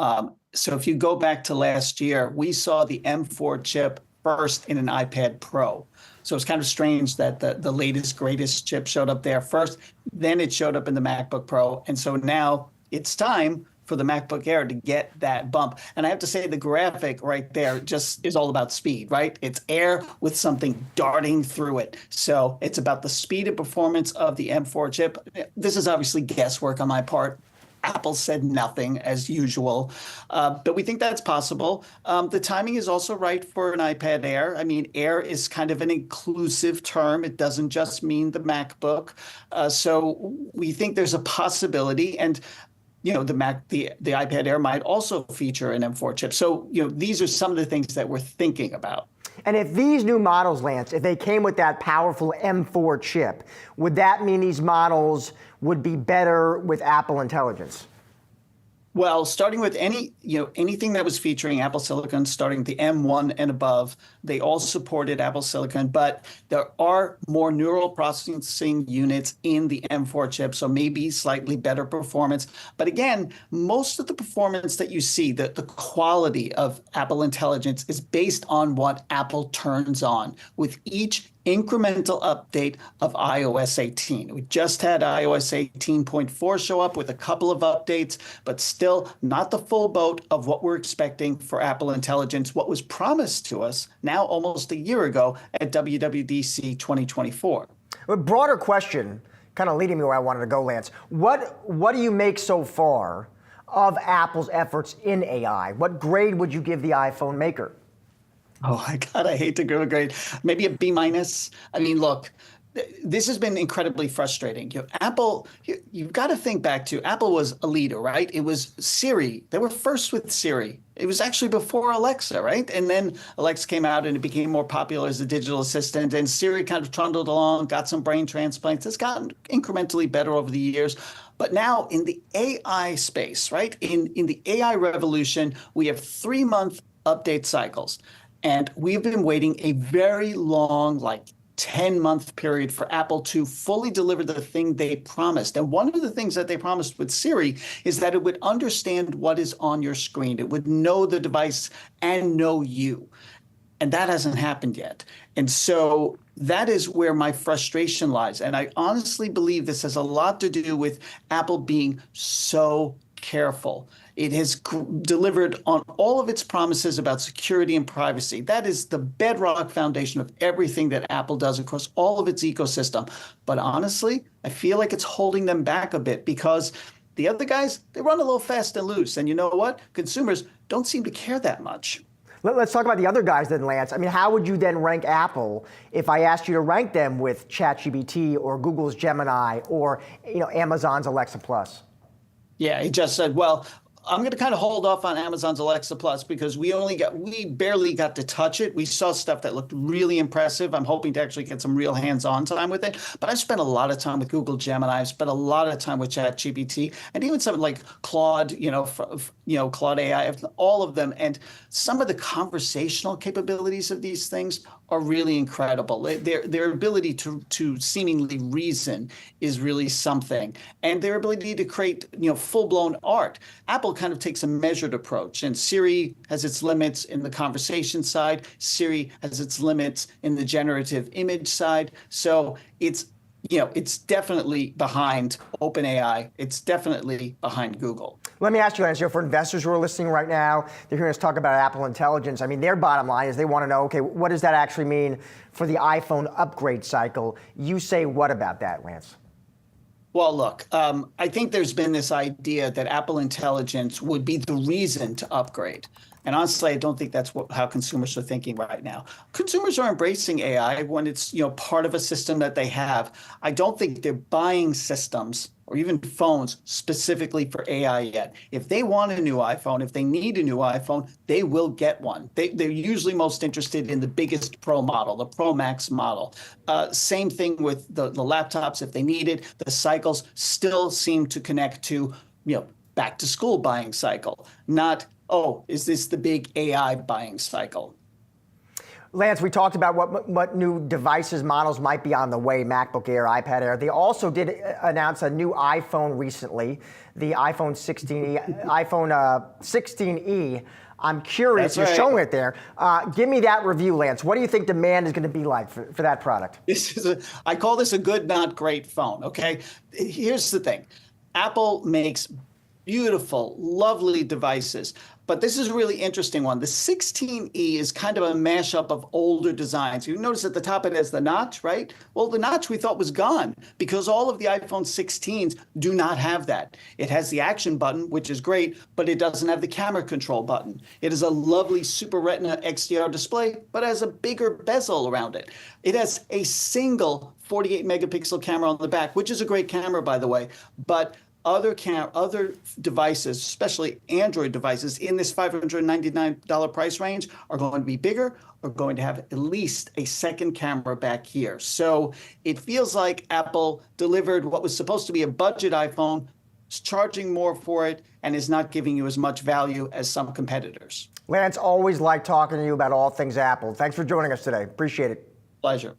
So if you go back to last year, we saw the M4 chip first in an iPad Pro. So it's kind of strange that the latest, greatest chip showed up there first, then it showed up in the MacBook Pro. And so now it's time for the MacBook Air to get that bump. And I have to say the graphic right there just is all about speed, right? It's air with something darting through it. So it's about the speed and performance of the M4 chip. This is obviously guesswork on my part. Apple said nothing as usual, but we think that's possible. The timing is also right for an iPad Air. I mean, Air is kind of an inclusive term. It doesn't just mean the MacBook. So we think there's a possibility. And the iPad Air might also feature an M4 chip. So, these are some of the things that we're thinking about. And if these new models, Lance, if they came with that powerful M4 chip, would that mean these models would be better with Apple Intelligence? Well, starting with anything that was featuring Apple Silicon, starting the M1 and above, they all supported Apple Silicon, but there are more neural processing units in the M4 chip, so maybe slightly better performance. But again, most of the performance that you see, the quality of Apple Intelligence is based on what Apple turns on with each incremental update of iOS 18. We just had iOS 18.4 show up with a couple of updates, but still not the full boat of what we're expecting for Apple Intelligence, what was promised to us now almost a year ago at WWDC 2024. A broader question, kind of leading me where I wanted to go, Lance. What do you make so far of Apple's efforts in AI? What grade would you give the iPhone maker? Oh my God, I hate to give a grade. Maybe a B-. I mean, look, this has been incredibly frustrating. Apple, you've got to think back to Apple was a leader, right? It was Siri. They were first with Siri. It was actually before Alexa, right? And then Alexa came out and it became more popular as a digital assistant. And Siri kind of trundled along, got some brain transplants. It's gotten incrementally better over the years. But now in the AI space, right? In the AI revolution, we have 3-month update cycles. And we've been waiting a very long, 10-month period for Apple to fully deliver the thing they promised. And one of the things that they promised with Siri is that it would understand what is on your screen. It would know the device and know you. And that hasn't happened yet. And so that is where my frustration lies. And I honestly believe this has a lot to do with Apple being so careful. It has delivered on all of its promises about security and privacy. That is the bedrock foundation of everything that Apple does across all of its ecosystem. But honestly, I feel like it's holding them back a bit because the other guys, they run a little fast and loose. And you know what? Consumers don't seem to care that much. Let's talk about the other guys then, Lance. I mean, how would you then rank Apple if I asked you to rank them with ChatGPT or Google's Gemini or Amazon's Alexa Plus? Yeah, he just said, well, I'm going to kind of hold off on Amazon's Alexa Plus because we barely got to touch it. We saw stuff that looked really impressive. I'm hoping to actually get some real hands-on time with it. But I've spent a lot of time with Google Gemini. I've spent a lot of time with ChatGPT, and even something like Claude, Claude AI, all of them. And some of the conversational capabilities of these things are really incredible. Their ability to seemingly reason is really something, and their ability to create full-blown art. Apple kind of takes a measured approach, and Siri has its limits in the conversation side. Siri has its limits in the generative image side. So it's definitely behind OpenAI. It's definitely behind Google. Let me ask you, Lance, for investors who are listening right now, they're hearing us talk about Apple Intelligence. I mean, their bottom line is they want to know, okay, what does that actually mean for the iPhone upgrade cycle? You say what about that, Lance? Well, look, I think there's been this idea that Apple Intelligence would be the reason to upgrade. And honestly, I don't think that's how consumers are thinking right now. Consumers are embracing AI when it's part of a system that they have. I don't think they're buying systems or even phones specifically for AI yet. If they want a new iPhone, if they need a new iPhone, they will get one. They're usually most interested in the biggest Pro model, the Pro Max model. Same thing with the laptops if they need it. The cycles still seem to connect to back to school buying cycle, not, oh, is this the big AI buying cycle? Lance, we talked about what new devices, models might be on the way, MacBook Air, iPad Air. They also did announce a new iPhone recently, the iPhone 16e. iPhone 16e. I'm curious, you're showing it there. Give me that review, Lance. What do you think demand is going to be like for that product? I call this a good, not great phone, okay? Here's the thing. Apple makes beautiful, lovely devices. But this is a really interesting one. The 16E is kind of a mashup of older designs. You notice at the top it has the notch, right? Well, the notch we thought was gone because all of the iPhone 16s do not have that. It has the action button, which is great, but it doesn't have the camera control button. It is a lovely Super Retina XDR display, but has a bigger bezel around it. It has a single 48 megapixel camera on the back, which is a great camera, by the way, but other devices, especially Android devices in this $599 price range are going to be bigger, are going to have at least a second camera back here. So it feels like Apple delivered what was supposed to be a budget iPhone, is charging more for it, and is not giving you as much value as some competitors. Lance, always like talking to you about all things Apple. Thanks for joining us today. Appreciate it. Pleasure.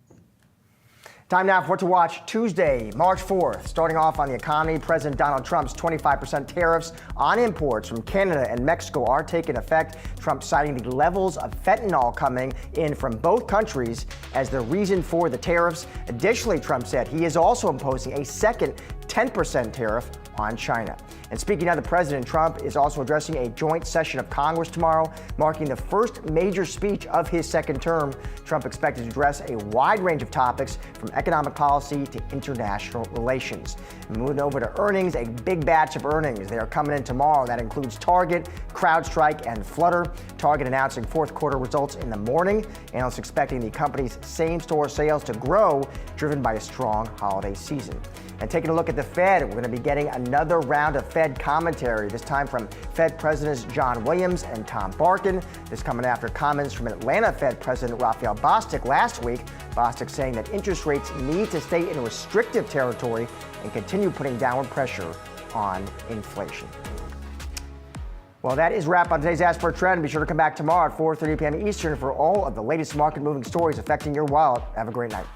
Time now for what to watch Tuesday, March 4th. Starting off on the economy, President Donald Trump's 25% tariffs on imports from Canada and Mexico are taking effect. Trump citing the levels of fentanyl coming in from both countries as the reason for the tariffs. Additionally, Trump said he is also imposing a second 10% tariff on China. And speaking of the president, Trump is also addressing a joint session of Congress tomorrow, marking the first major speech of his second term. Trump expected to address a wide range of topics from economic policy to international relations. Moving over to earnings, a big batch of earnings. They are coming in tomorrow. That includes Target, CrowdStrike, and Flutter. Target announcing fourth quarter results in the morning. Analysts expecting the company's same-store sales to grow, driven by a strong holiday season. And taking a look at the Fed, we're going to be getting another round of Fed commentary, this time from Fed Presidents John Williams and Tom Barkin. This coming after comments from Atlanta Fed President Raphael Bostic last week. Bostic saying that interest rates need to stay in restrictive territory and continue putting downward pressure on inflation. Well, that is a wrap on today's Ask for a Trend. Be sure to come back tomorrow at 4:30 p.m. Eastern for all of the latest market-moving stories affecting your wallet. Have a great night.